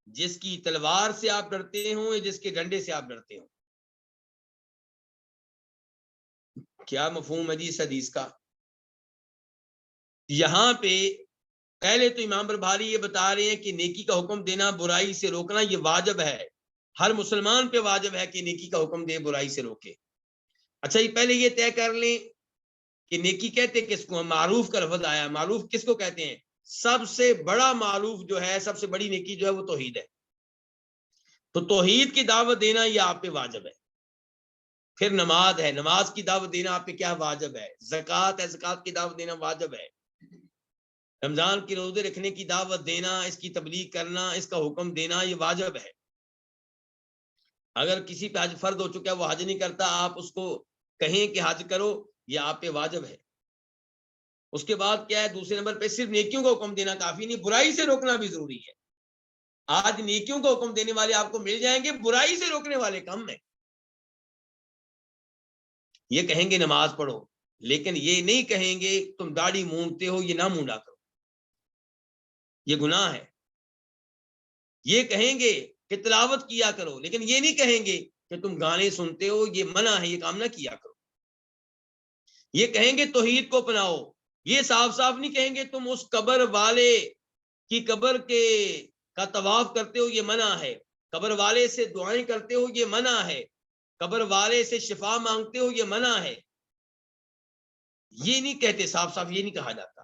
جس کی تلوار سے آپ ڈرتے ہوں یا جس کے ڈنڈے سے آپ ڈرتے ہوں. کیا مفہوم ہے جی اس حدیث کا؟ یہاں پہ پہلے تو امام بربہاری یہ بتا رہے ہیں کہ نیکی کا حکم دینا, برائی سے روکنا یہ واجب ہے, ہر مسلمان پہ واجب ہے کہ نیکی کا حکم دے, برائی سے روکے. اچھا یہ پہلے یہ طے کر لیں کہ نیکی کہتے کس کو, معروف کا لفظ آیا, معروف کس کو کہتے ہیں؟ سب سے بڑا معروف جو ہے, سب سے بڑی نیکی جو ہے وہ توحید ہے. تو توحید کی دعوت دینا یہ آپ پہ واجب ہے. پھر نماز ہے, نماز کی دعوت دینا آپ پہ کیا واجب ہے؟ زکوٰۃ ہے, زکوٰۃ کی دعوت دینا واجب ہے. رمضان کے روزے رکھنے کی دعوت دینا, اس کی تبلیغ کرنا, اس کا حکم دینا یہ واجب ہے. اگر کسی پہ حج فرض ہو چکا ہے وہ حج نہیں کرتا, آپ اس کو کہیں کہ حج کرو, یہ آپ پہ واجب ہے. اس کے بعد کیا ہے, دوسرے نمبر پہ صرف نیکیوں کا حکم دینا کافی نہیں, برائی سے روکنا بھی ضروری ہے. آج نیکیوں کا حکم دینے والے آپ کو مل جائیں گے, برائی سے روکنے والے کم ہیں. یہ کہیں گے نماز پڑھو, لیکن یہ نہیں کہیں گے تم داڑھی مونڈتے ہو, یہ نہ مونڈا کرو, یہ گناہ ہے. یہ کہیں گے کہ تلاوت کیا کرو, لیکن یہ نہیں کہیں گے کہ تم گانے سنتے ہو, یہ منع ہے, یہ کام نہ کیا کرو. یہ کہیں گے توحید کو اپناؤ, یہ صاف صاف نہیں کہیں گے تم اس قبر والے کی قبر کے کا طواف کرتے ہو, یہ منع ہے. قبر والے سے دعائیں کرتے ہو, یہ منع ہے. قبر والے سے شفا مانگتے ہو, یہ منع ہے. یہ نہیں کہتے, صاف صاف یہ نہیں کہا جاتا.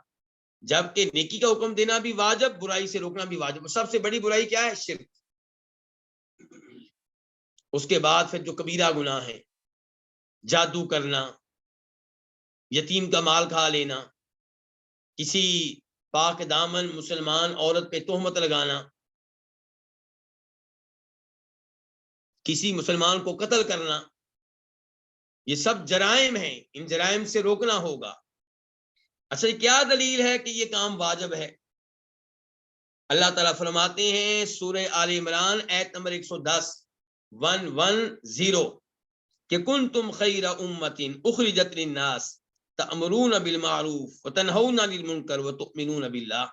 جبکہ نیکی کا حکم دینا بھی واجب, برائی سے روکنا بھی واجب. سب سے بڑی برائی کیا ہے؟ شرک. اس کے بعد پھر جو کبیرہ گناہ ہے, جادو کرنا, یتیم کا مال کھا لینا, کسی پاک دامن مسلمان عورت پہ تہمت لگانا, کسی مسلمان کو قتل کرنا, یہ سب جرائم ہیں, ان جرائم سے روکنا ہوگا. اچھا کیا دلیل ہے کہ یہ کام واجب ہے؟ اللہ تعالیٰ فرماتے ہیں سورہ آل عمران آیت نمبر 110 110 کہ کنتم خیر امۃ اخرجت للناس تأمرون بالمعروف وتنہون عن المنکر وتؤمنون باللہ,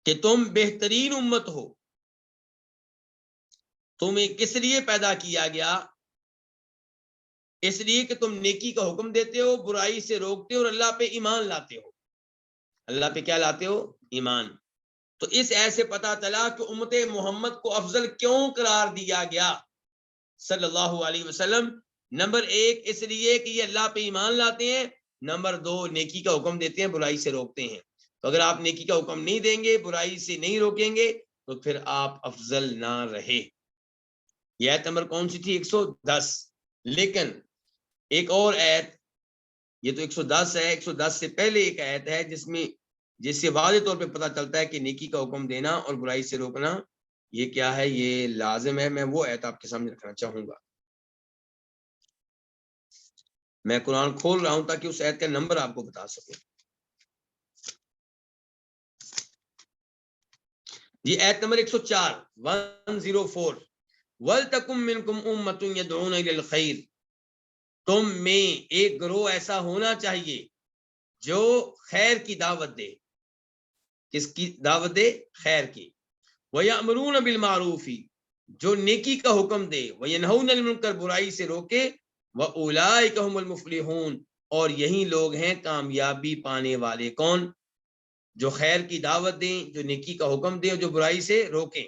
کہ تم بہترین امت ہو. تمہیں کس لیے پیدا کیا گیا؟ اس لیے کہ تم نیکی کا حکم دیتے ہو, برائی سے روکتے ہو, اور اللہ پہ ایمان لاتے ہو. اللہ پہ کیا لاتے ہو؟ ایمان. تو اس ایسے پتا چلا کہ امت محمد کو افضل کیوں قرار دیا گیا صلی اللہ علیہ وسلم. نمبر 1 اس لیے کہ یہ اللہ پہ ایمان لاتے ہیں, نمبر 2 نیکی کا حکم دیتے ہیں, برائی سے روکتے ہیں. تو اگر آپ نیکی کا حکم نہیں دیں گے, برائی سے نہیں روکیں گے, تو پھر آپ افضل نہ رہے. یہ آیت نمبر کون سی تھی؟ 110. لیکن ایک اور آیت, یہ تو 110 ہے, 110 سے پہلے ایک آیت ہے جس سے واضح طور پہ پتہ چلتا ہے کہ نیکی کا حکم دینا اور برائی سے روکنا یہ کیا ہے؟ یہ لازم ہے. میں وہ آیت آپ کے سامنے رکھنا چاہوں گا. میں قرآن کھول رہا ہوں تاکہ اس آیت کا نمبر آپ کو بتا سکوں. جی آیت نمبر 104 104 وَلْتَكُمْ مِنْكُمْ أُمَّةٌ يَدْعُونَ إِلَى الْخَيْرِ. تم میں ایک گروہ ایسا ہونا چاہیے جو خیر کی دعوت دے. کس کی دعوت دے؟ خیر کی. وَيَأْمُرُونَ بِالْمَعْرُوفِ جو نیکی کا حکم دے. وَيَنْهَوْنَ عَنِ الْمُنکَرِ برائی سے روکے. وَأُولَٰئِکَ هُمُ الْمُفْلِحُونَ اور یہی لوگ ہیں کامیابی پانے والے. کون؟ جو خیر کی دعوت دیں، جو نیکی کا حکم دیں اور جو برائی سے روکیں.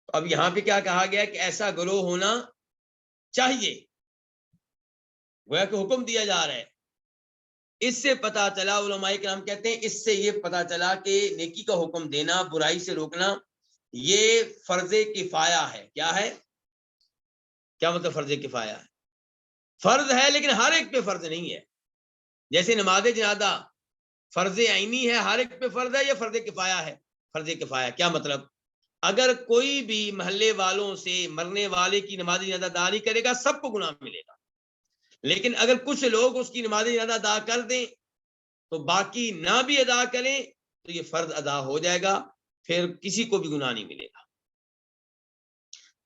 اب یہاں پہ کیا کہا گیا کہ ایسا گروہ ہونا چاہیے. گویا کہ حکم دیا جا رہا ہے. اس سے پتا چلا، علماء کرام کہتے ہیں اس سے یہ پتا چلا کہ نیکی کا حکم دینا، برائی سے روکنا یہ فرض کفایہ ہے. کیا ہے؟ کیا مطلب فرض کفایہ ہے؟ فرض ہے لیکن ہر ایک پہ فرض نہیں ہے. جیسے نماز جنازہ فرض عینی ہے، ہر ایک پہ فرض ہے، یا فرض کفایہ ہے؟ فرض کفایہ. کیا مطلب؟ اگر کوئی بھی محلے والوں سے مرنے والے کی نماز جنازہ ادا نہیں کرے گا سب کو گناہ ملے گا. لیکن اگر کچھ لوگ اس کی نماز جنازہ ادا کر دیں تو باقی نہ بھی ادا کریں تو یہ فرض ادا ہو جائے گا، پھر کسی کو بھی گناہ نہیں ملے گا.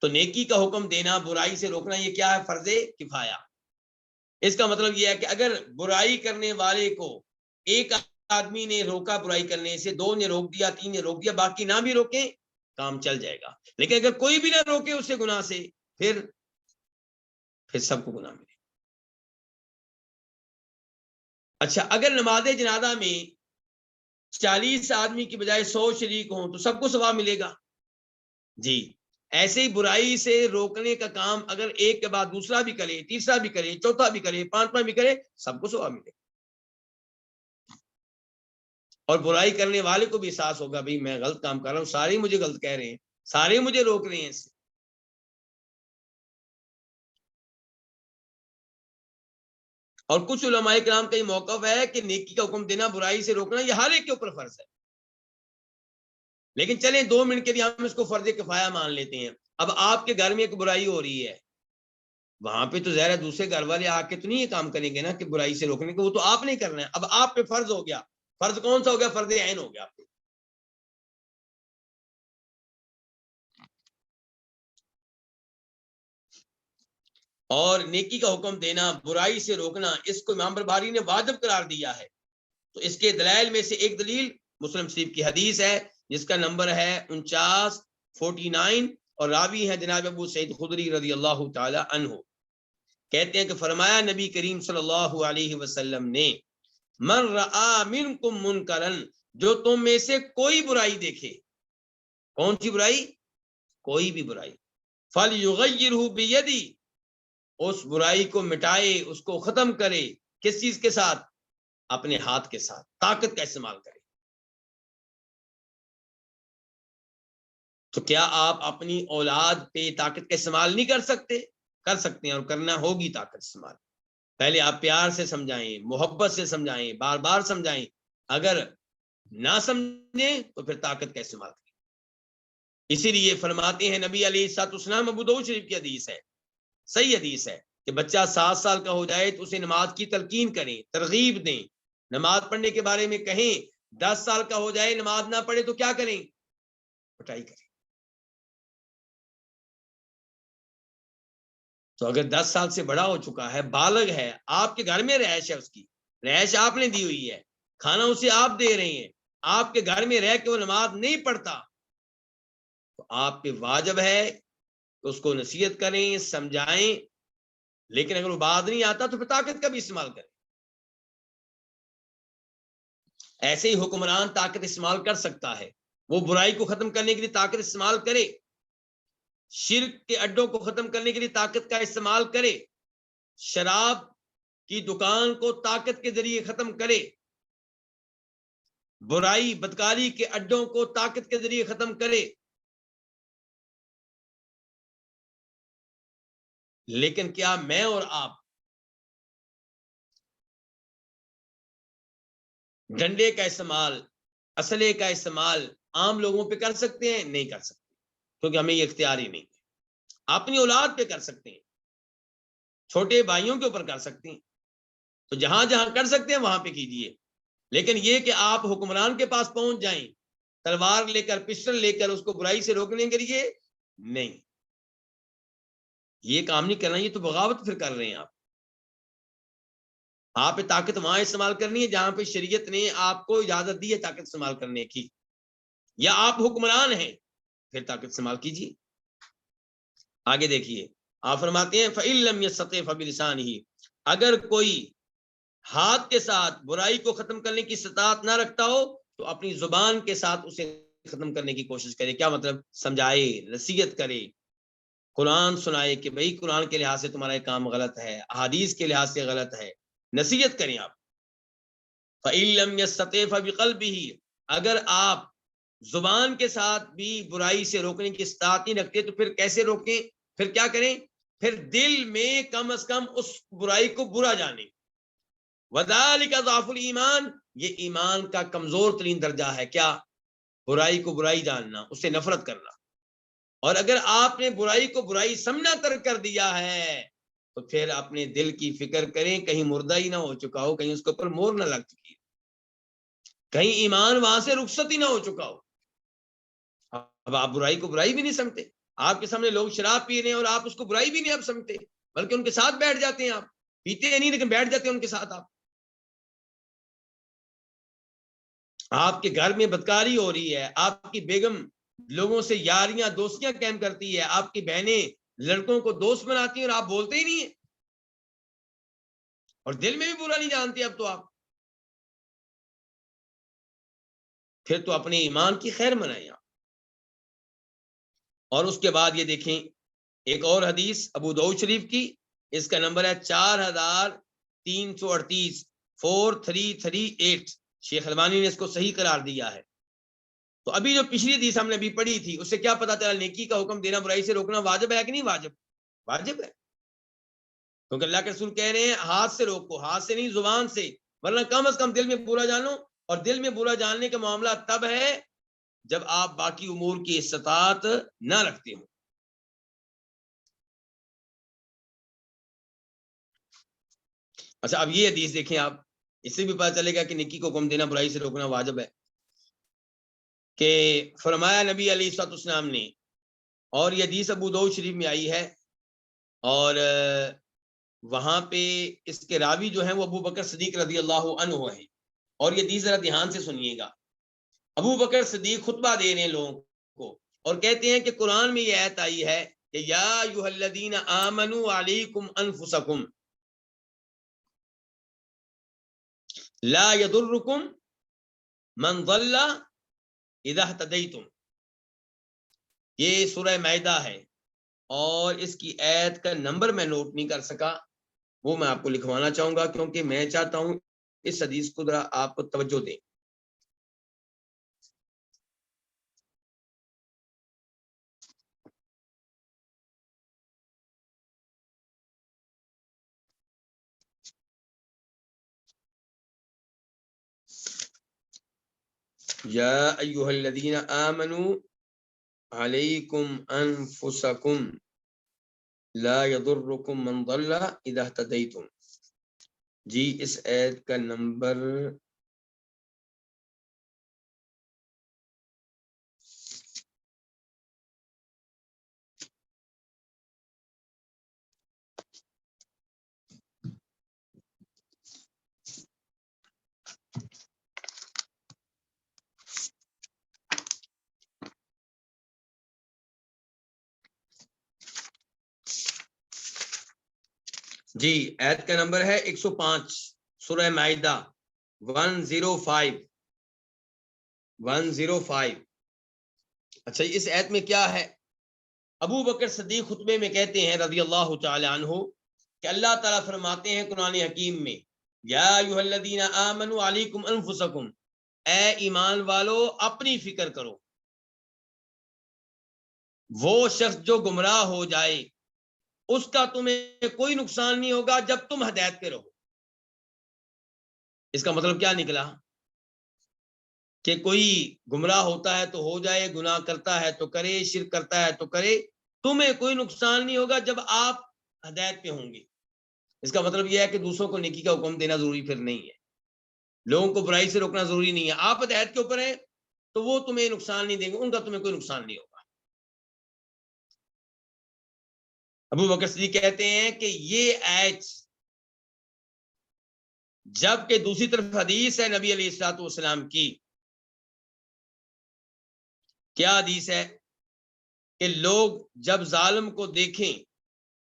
تو نیکی کا حکم دینا، برائی سے روکنا یہ کیا ہے؟ فرض کفایہ. اس کا مطلب یہ ہے کہ اگر برائی کرنے والے کو ایک آدمی نے روکا برائی کرنے سے، 2 نے روک دیا، 3 نے روک دیا، باقی نہ بھی روکیں کام چل جائے گا. لیکن اگر کوئی بھی نہ روکے اس سے گناہ سے، پھر سب کو گناہ ملے. اچھا، اگر نماز جنازہ میں 40 آدمی کی بجائے 100 شریک ہوں تو سب کو ثواب ملے گا. جی ایسے ہی برائی سے روکنے کا کام اگر ایک کے بعد دوسرا بھی کرے، تیسرا بھی کرے، چوتھا بھی کرے، پانچواں بھی کرے، سب کو ثواب ملے گا. اور برائی کرنے والے کو بھی احساس ہوگا بھئی میں غلط کام کر رہا ہوں، سارے مجھے غلط کہہ رہے ہیں، سارے مجھے روک رہے ہیں اس سے. اور کچھ علماء کرام کا یہ موقف ہے کہ نیکی کا حکم دینا، برائی سے روکنا یہ ہر ایک کے اوپر فرض ہے. لیکن چلیں 2 منٹ کے لیے ہم اس کو فرض کفایہ مان لیتے ہیں. اب آپ کے گھر میں ایک برائی ہو رہی ہے، وہاں پہ تو ظاہر ہے دوسرے گھر والے آ کے تو نہیں یہ کام کریں گے نا کہ برائی سے روکنے کو، وہ تو آپ نہیں کرنا ہے. اب آپ پہ فرض ہو گیا. فرض کون سا ہو گیا؟ فرض عین ہو گیا آپ پہ. اور نیکی کا حکم دینا، برائی سے روکنا، اس کو امام بخاری نے واجب قرار دیا ہے. تو اس کے دلائل میں سے ایک دلیل مسلم شریف کی حدیث ہے جس کا نمبر ہے 49 اور راوی ہے جناب ابو سعید خدری رضی اللہ تعالی عنہ. کہتے ہیں کہ فرمایا نبی کریم صلی اللہ علیہ وسلم نے، من رآ منکم منکرن جو تم میں سے کوئی برائی دیکھے. کون سی برائی؟ کوئی بھی برائی. فلیغیرہ بیدی اس برائی کو مٹائے، اس کو ختم کرے. کس چیز کے ساتھ؟ اپنے ہاتھ کے ساتھ، طاقت کا استعمال کرے. تو کیا آپ اپنی اولاد پہ طاقت کا استعمال نہیں کر سکتے؟ کر سکتے ہیں، اور کرنا ہوگی طاقت استعمال. پہلے آپ پیار سے سمجھائیں، محبت سے سمجھائیں، بار بار سمجھائیں. اگر نہ سمجھیں تو پھر طاقت کا استعمال کریں. اسی لیے فرماتے ہیں نبی علیہ الصلوۃ والسلام، ابو داؤد شریف کی حدیث ہے، صحیح حدیث ہے، کہ بچہ 7 سال کا ہو جائے تو اسے نماز کی تلقین کریں، ترغیب دیں، نماز پڑھنے کے بارے میں کہیں. 10 سال کا ہو جائے نماز نہ پڑھے تو کیا کریں؟ پٹائی کریں. تو اگر 10 سال سے بڑا ہو چکا ہے، بالغ ہے، آپ کے گھر میں رہائش ہے، اس کی رہائش آپ نے دی ہوئی ہے، کھانا اسے آپ دے رہے ہیں، آپ کے گھر میں رہ کے وہ نماز نہیں پڑھتا، تو آپ پہ واجب ہے کہ اس کو نصیحت کریں، سمجھائیں. لیکن اگر وہ بات نہیں آتا تو پھر طاقت کا بھی استعمال کریں. ایسے ہی حکمران طاقت استعمال کر سکتا ہے، وہ برائی کو ختم کرنے کے لیے طاقت استعمال کرے، شرک کے اڈوں کو ختم کرنے کے لیے طاقت کا استعمال کرے، شراب کی دکان کو طاقت کے ذریعے ختم کرے، برائی بدکاری کے اڈوں کو طاقت کے ذریعے ختم کرے. لیکن کیا میں اور آپ ڈنڈے کا استعمال، اسلحے کا استعمال عام لوگوں پہ کر سکتے ہیں؟ نہیں کر سکتے، کیونکہ ہمیں یہ اختیار ہی نہیں ہے۔ اپنی اولاد پہ کر سکتے ہیں، چھوٹے بھائیوں کے اوپر کر سکتے ہیں، تو جہاں جہاں کر سکتے ہیں وہاں پہ کیجیے، لیکن یہ کہ آپ حکمران کے پاس پہنچ جائیں تلوار لے کر، پسٹل لے کر، اس کو برائی سے روکنے کے لیے نہیں، یہ کام نہیں کرنا، یہ تو بغاوت پھر کر رہے ہیں آپ پہ طاقت وہاں استعمال کرنی ہے جہاں پہ شریعت نے آپ کو اجازت دی ہے طاقت استعمال کرنے کی، یا آپ حکمران ہیں پھر طاقت استعمال کیجیے۔ آگے دیکھیے، آپ فرماتے ہیں فَإِن لَمْ يَسْتَطِعْ فَبِلِسَانِهِ، اگر کوئی ہاتھ کے ساتھ برائی کو ختم کرنے کی استطاعت نہ رکھتا ہو تو اپنی زبان کے ساتھ اسے ختم کرنے کی کوشش کرے۔ کیا مطلب؟ سمجھائے، نصیحت کرے، قرآن سنائے کہ بھئی قرآن کے لحاظ سے تمہارا یہ کام غلط ہے، احادیث کے لحاظ سے غلط ہے، نصیحت کریں آپ۔ فَإِن لَمْ يَسْتَطِعْ فَبِقَلْبِهِ، اگر آپ زبان کے ساتھ بھی برائی سے روکنے کی استطاعت نہیں رکھتے تو پھر کیسے روکیں؟ پھر کیا کریں؟ پھر دل میں کم از کم اس برائی کو برا جانیں۔ وَذَلِكَ ضَعْفُ الْإِيمَانِ، یہ ایمان کا کمزور ترین درجہ ہے۔ کیا؟ برائی کو برائی جاننا، اس سے نفرت کرنا۔ اور اگر آپ نے برائی کو برائی سمجھنا ترک کر دیا ہے تو پھر اپنے دل کی فکر کریں، کہیں مردہ ہی نہ ہو چکا ہو، کہیں اس کے اوپر مور نہ لگ چکی، کہیں ایمان وہاں سے رخصت ہی نہ ہو چکا ہو۔ اب آپ برائی کو برائی بھی نہیں سمجھتے، آپ کے سامنے لوگ شراب پی رہے ہیں اور آپ اس کو برائی بھی نہیں اب سمجھتے، بلکہ ان کے ساتھ بیٹھ جاتے ہیں، آپ پیتے نہیں لیکن بیٹھ جاتے ہیں ان کے ساتھ۔ آپ کے گھر میں بدکاری ہو رہی ہے، آپ کی بیگم لوگوں سے یاریاں دوستیاں قائم کرتی ہے، آپ کی بہنیں لڑکوں کو دوست بناتی ہیں اور آپ بولتے ہی نہیں ہیں، اور دل میں بھی برا نہیں جانتے اب تو آپ، پھر تو اپنے ایمان کی خیر منائیں آپ۔ اور اس کے بعد یہ دیکھیں ایک اور حدیث ابو داؤد شریف کی، اس کا نمبر ہے 4338، 4338، شیخ البانی نے اس کو صحیح قرار دیا ہے۔ تو ابھی جو پچھلی حدیث ہم نے ابھی پڑھی تھی اس سے کیا پتا چلا؟ نیکی کا حکم دینا، برائی سے روکنا واجب ہے کہ نہیں واجب؟ واجب ہے، کیونکہ اللہ کے رسول کہہ رہے ہیں ہاتھ سے روکو، ہاتھ سے نہیں زبان سے، ورنہ کم از کم دل میں برا جانو، اور دل میں برا جاننے کا معاملہ تب ہے جب آپ باقی امور کی استطاعت نہ رکھتے ہو۔ اچھا، اب یہ حدیث دیکھیں آپ، اس سے بھی پتہ چلے گا کہ نیکی کو حکم دینا، برائی سے روکنا واجب ہے، کہ فرمایا نبی علیہ الصلوۃ والسلام نے، اور یہ حدیث ابو داؤد شریف میں آئی ہے، اور وہاں پہ اس کے راوی جو ہیں وہ ابو بکر صدیق رضی اللہ عنہ ہیں، اور یہ حدیث ذرا دھیان سے سنیے گا۔ ابو بکر صدیق خطبہ دے رہے ہیں لوگوں کو، اور کہتے ہیں کہ قرآن میں یہ آیت آئی ہے کہ یا ایھا الذین آمنوا علیکم انفسکم لا یضرکم من ضل اذا اہتدیتم، یہ سورہ مائدہ ہے، اور اس کی آیت کا نمبر میں نوٹ نہیں کر سکا، وہ میں آپ کو لکھوانا چاہوں گا، کیونکہ میں چاہتا ہوں اس حدیث کو ذرا آپ کو توجہ دیں۔ یا ایھا الذین آمنوا علیکم انفسکم لا یضرکم من ضل اذا اہتدیتم، جی اس آیت کا نمبر جی آیت کا نمبر ہے 105، سورہ مائدہ 105۔ اچھا، اس آیت میں کیا ہے؟ ابو بکر صدیق خطبے میں کہتے ہیں رضی اللہ تعالی عنہ کہ اللہ تعالیٰ فرماتے ہیں قرآن حکیم میں، یا ایھا الذین آمنوا علیکم انفسکم، اے ایمان والو اپنی فکر کرو، وہ شخص جو گمراہ ہو جائے اس کا تمہیں کوئی نقصان نہیں ہوگا جب تم ہدایت پہ رہو۔ اس کا مطلب کیا نکلا؟ کہ کوئی گمراہ ہوتا ہے تو ہو جائے، گناہ کرتا ہے تو کرے، شرک کرتا ہے تو کرے، تمہیں کوئی نقصان نہیں ہوگا جب آپ ہدایت پہ ہوں گے۔ اس کا مطلب یہ ہے کہ دوسروں کو نیکی کا حکم دینا ضروری پھر نہیں ہے، لوگوں کو برائی سے روکنا ضروری نہیں ہے۔ آپ ہدایت کے اوپر ہیں تو وہ تمہیں نقصان نہیں دیں گے، ان کا تمہیں کوئی نقصان نہیں ہوگا۔ ابو بکر صدیق کہتے ہیں کہ یہ آیت، جب کہ دوسری طرف حدیث ہے نبی علیہ الصلوۃ والسلام کی، کیا حدیث ہے کہ لوگ جب ظالم کو دیکھیں،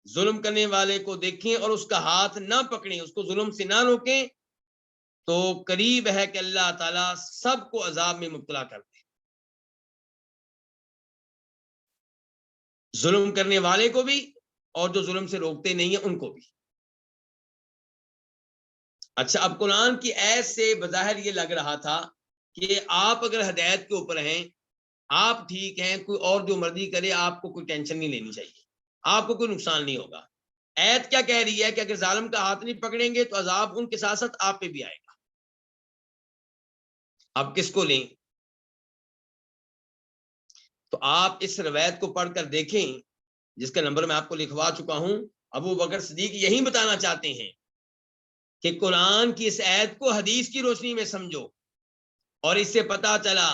ظلم کرنے والے کو دیکھیں اور اس کا ہاتھ نہ پکڑیں، اس کو ظلم سے نہ روکیں، تو قریب ہے کہ اللہ تعالیٰ سب کو عذاب میں مبتلا کر دے، ظلم کرنے والے کو بھی اور جو ظلم سے روکتے نہیں ہیں ان کو بھی۔ اچھا، اب قرآن کی ایت سے بظاہر یہ لگ رہا تھا کہ آپ اگر ہدایت کے اوپر ہیں، آپ ٹھیک ہیں، کوئی اور جو مرضی کرے آپ کو کوئی ٹینشن نہیں لینی چاہیے، آپ کو کوئی نقصان نہیں ہوگا۔ ایت کیا کہہ رہی ہے کہ اگر ظالم کا ہاتھ نہیں پکڑیں گے تو عذاب ان کے ساتھ ساتھ آپ پہ بھی آئے گا۔ آپ کس کو لیں؟ تو آپ اس روایت کو پڑھ کر دیکھیں جس کا نمبر میں آپ کو لکھوا چکا ہوں۔ ابو بکر صدیق یہی بتانا چاہتے ہیں کہ قرآن کی اس آیت کو حدیث کی روشنی میں سمجھو، اور اس سے پتہ چلا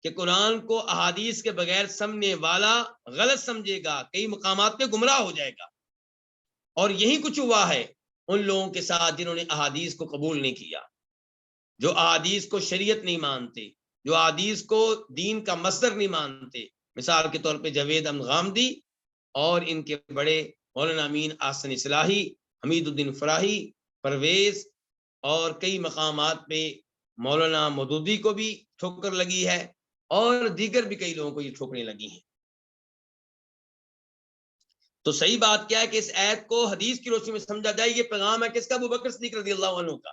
کہ قرآن کو احادیث کے بغیر سمجھنے والا غلط سمجھے گا، کئی مقامات پہ گمراہ ہو جائے گا۔ اور یہی کچھ ہوا ہے ان لوگوں کے ساتھ جنہوں نے احادیث کو قبول نہیں کیا، جو احادیث کو شریعت نہیں مانتے، جو احادیث کو دین کا مصدر نہیں مانتے۔ مثال کے طور پہ جاوید احمد غامدی اور ان کے بڑے مولانا امین احسن اصلاحی، حمید الدین فراہی، پرویز، اور کئی مقامات پہ مولانا مودودی کو بھی ٹھوکر لگی ہے، اور دیگر بھی کئی لوگوں کو یہ ٹھوکریں لگی ہیں۔ تو صحیح بات کیا ہے کہ اس آیت کو حدیث کی روشنی میں سمجھا جائے۔ یہ پیغام ہے کس کا؟ ابو بکر صدیق رضی اللہ عنہ کا۔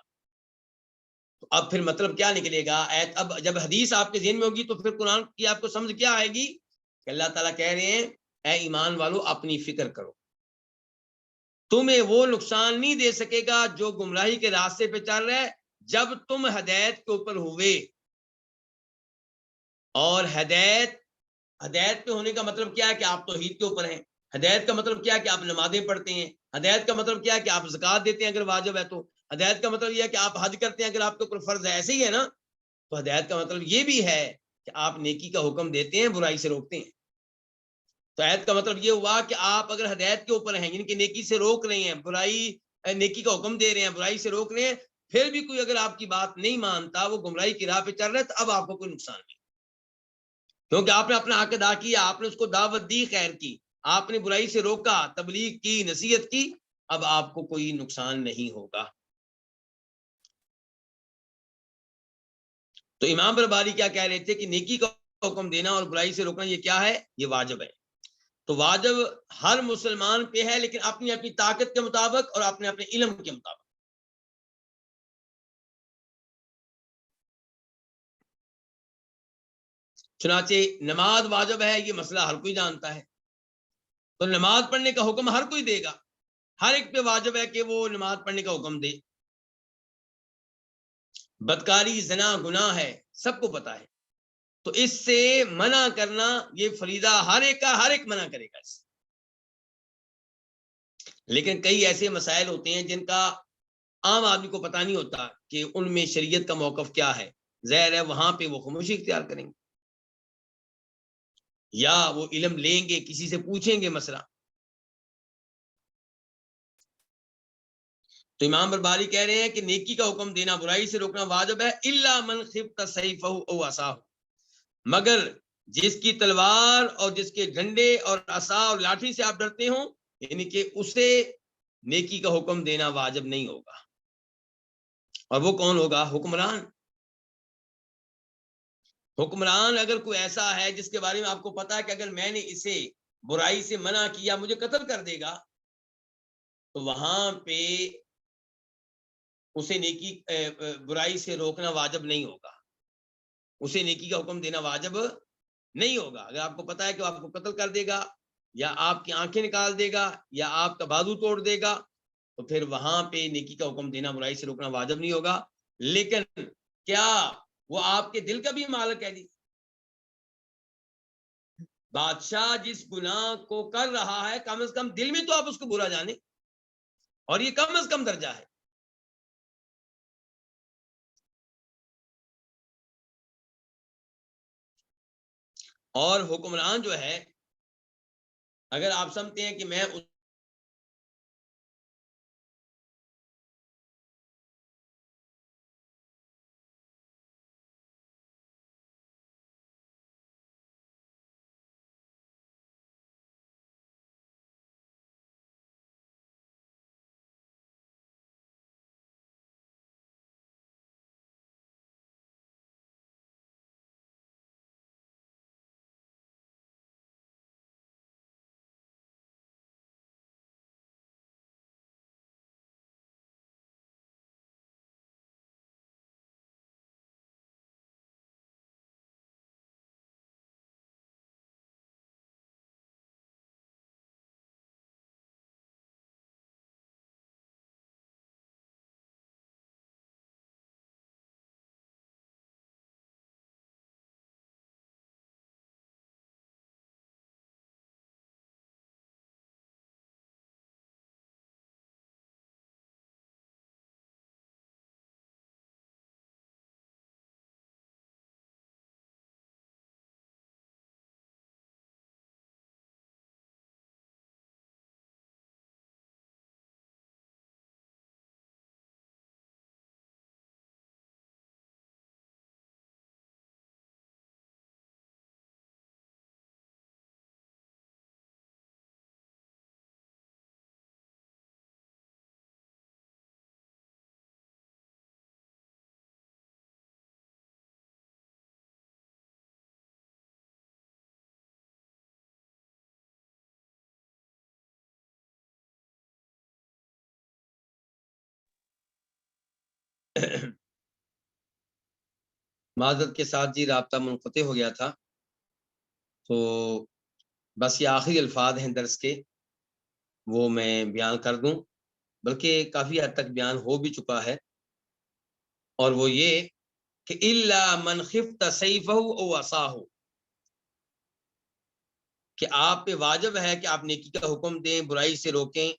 تو اب پھر مطلب کیا نکلے گا آیت؟ اب جب حدیث آپ کے ذہن میں ہوگی تو پھر قرآن کی آپ کو سمجھ کیا آئے گی کہ اللہ تعالیٰ کہہ رہے ہیں اے ایمان والو اپنی فکر کرو، تمہیں وہ نقصان نہیں دے سکے گا جو گمراہی کے راستے پہ چل رہا ہے جب تم ہدایت کے اوپر ہوئے۔ اور ہدایت پہ ہونے کا مطلب کیا ہے کہ آپ توحید کے اوپر ہیں۔ ہدایت کا مطلب کیا ہے کہ آپ نمازیں پڑھتے ہیں۔ ہدایت کا مطلب کیا ہے کہ آپ زکوٰۃ دیتے ہیں اگر واجب ہے تو۔ ہدایت کا مطلب یہ ہے کہ آپ حج کرتے ہیں اگر آپ کے اوپر فرض ہے، ایسے ہی ہے نا۔ تو ہدایت کا مطلب یہ بھی ہے کہ آپ نیکی کا حکم دیتے ہیں، برائی سے روکتے ہیں۔ تو ہدایت کا مطلب یہ ہوا کہ آپ اگر ہدایت کے اوپر ہیں، یعنی کہ نیکی سے روک رہے ہیں، نیکی کا حکم دے رہے ہیں، برائی سے روک رہے ہیں، پھر بھی کوئی اگر آپ کی بات نہیں مانتا، وہ گمراہی کی راہ پہ چل رہا ہے، تو اب آپ کو کوئی نقصان نہیں، کیونکہ آپ نے اپنا حق ادا کیا، آپ نے اس کو دعوت دی خیر کی، آپ نے برائی سے روکا، تبلیغ کی، نصیحت کی، اب آپ کو کوئی نقصان نہیں ہوگا۔ تو امام برباری کیا کہہ رہے تھے کہ نیکی کا حکم دینا اور برائی سے روکنا یہ کیا ہے؟ یہ واجب ہے۔ تو واجب ہر مسلمان پہ ہے، لیکن اپنی اپنی طاقت کے مطابق اور اپنے اپنے علم کے مطابق۔ چنانچہ نماز واجب ہے، یہ مسئلہ ہر کوئی جانتا ہے، تو نماز پڑھنے کا حکم ہر کوئی دے گا، ہر ایک پہ واجب ہے کہ وہ نماز پڑھنے کا حکم دے۔ بدکاری، زنا گناہ ہے، سب کو پتا ہے، تو اس سے منع کرنا یہ فریضہ ہر ایک کا، ہر ایک منع کرے گا اس سے۔ لیکن کئی ایسے مسائل ہوتے ہیں جن کا عام آدمی کو پتہ نہیں ہوتا کہ ان میں شریعت کا موقف کیا ہے، ظاہر ہے وہاں پہ وہ خاموشی اختیار کریں گے، یا وہ علم لیں گے، کسی سے پوچھیں گے مسئلہ۔ تو امام برباری کہہ رہے ہیں کہ نیکی کا حکم دینا، برائی سے روکنا واجب ہے، الا من خفت سیفہ او عصاہ، مگر جس کی تلوار اور جس کے ڈنڈے اور عصا اور لاٹھی سے آپ ڈرتے ہوں، یعنی کہ اسے نیکی کا حکم دینا واجب نہیں ہوگا۔ اور وہ کون ہوگا؟ حکمران۔ حکمران اگر کوئی ایسا ہے جس کے بارے میں آپ کو پتا ہے کہ اگر میں نے اسے برائی سے منع کیا مجھے قتل کر دے گا، تو وہاں پہ اسے نیکی برائی سے روکنا واجب نہیں ہوگا، اسے نیکی کا حکم دینا واجب نہیں ہوگا۔ اگر آپ کو پتا ہے کہ آپ کو قتل کر دے گا، یا آپ کی آنکھیں نکال دے گا، یا آپ کا بازو توڑ دے گا، تو پھر وہاں پہ نیکی کا حکم دینا، برائی سے روکنا واجب نہیں ہوگا۔ لیکن کیا وہ آپ کے دل کا بھی مالک ہے جی۔ بادشاہ جس گناہ کو کر رہا ہے کم از کم دل میں تو آپ اس کو برا جانیں، اور یہ کم از کم درجہ ہے۔ اور حکمران جو ہے، اگر آپ سمجھتے ہیں کہ میں معذرت کے ساتھ جی رابطہ منقطع ہو گیا تھا، تو بس یہ آخری الفاظ ہیں درس کے، وہ میں بیان کر دوں، بلکہ کافی حد تک بیان ہو بھی چکا ہے، اور وہ یہ کہ الا من خفت سیفہ او عصاہ، کہ آپ پہ واجب ہے کہ آپ نیکی کا حکم دیں، برائی سے روکیں،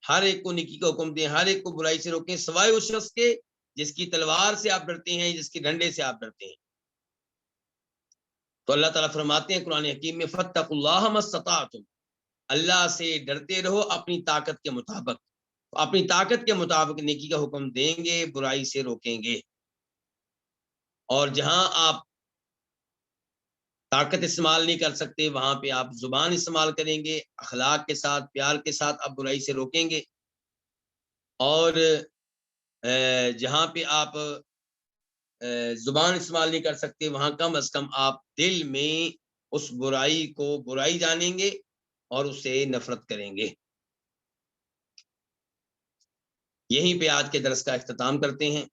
ہر ایک کو نیکی کا حکم دیں، ہر ایک کو برائی سے روکیں، سوائے اس شخص کے جس کی تلوار سے آپ ڈرتے ہیں، جس کے ڈنڈے سے آپ ڈرتے ہیں۔ تو اللہ تعالیٰ فرماتے ہیں قرآن حکیم میں فاتقوا اللہ ما استطعتم، اللہ سے ڈرتے رہو اپنی طاقت کے مطابق، اپنی طاقت کے مطابق نیکی کا حکم دیں گے، برائی سے روکیں گے، اور جہاں آپ طاقت استعمال نہیں کر سکتے وہاں پہ آپ زبان استعمال کریں گے، اخلاق کے ساتھ، پیار کے ساتھ آپ برائی سے روکیں گے، اور جہاں پہ آپ زبان استعمال نہیں کر سکتے وہاں کم از کم آپ دل میں اس برائی کو برائی جانیں گے اور اس سے نفرت کریں گے۔ یہیں پہ آج کے درس کا اختتام کرتے ہیں۔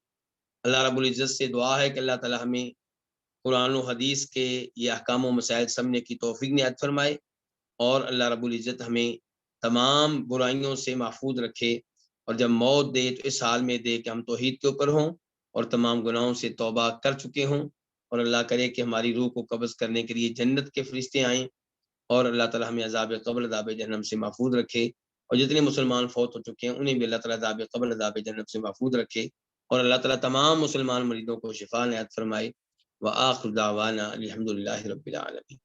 اللہ رب العزت سے دعا ہے کہ اللہ تعالی ہمیں قرآن و حدیث کے یہ احکام و مسائل سمجھنے کی توفیق عنایت فرمائے، اور اللہ رب العزت ہمیں تمام برائیوں سے محفوظ رکھے، اور جب موت دے تو اس حال میں دے کہ ہم توحید کے اوپر ہوں اور تمام گناہوں سے توبہ کر چکے ہوں، اور اللہ کرے کہ ہماری روح کو قبض کرنے کے لیے جنت کے فرشتے آئیں، اور اللہ تعالی ہمیں عذاب قبر، عذاب جہنم سے محفوظ رکھے، اور جتنے مسلمان فوت ہو چکے ہیں انہیں بھی اللہ تعالی عذاب قبر، عذاب جہنم سے محفوظ رکھے، اور اللہ تعالی تمام مسلمان مریضوں کو شفا عنایت فرمائے۔ وآخر دعوانا الحمد للہ رب العالمین۔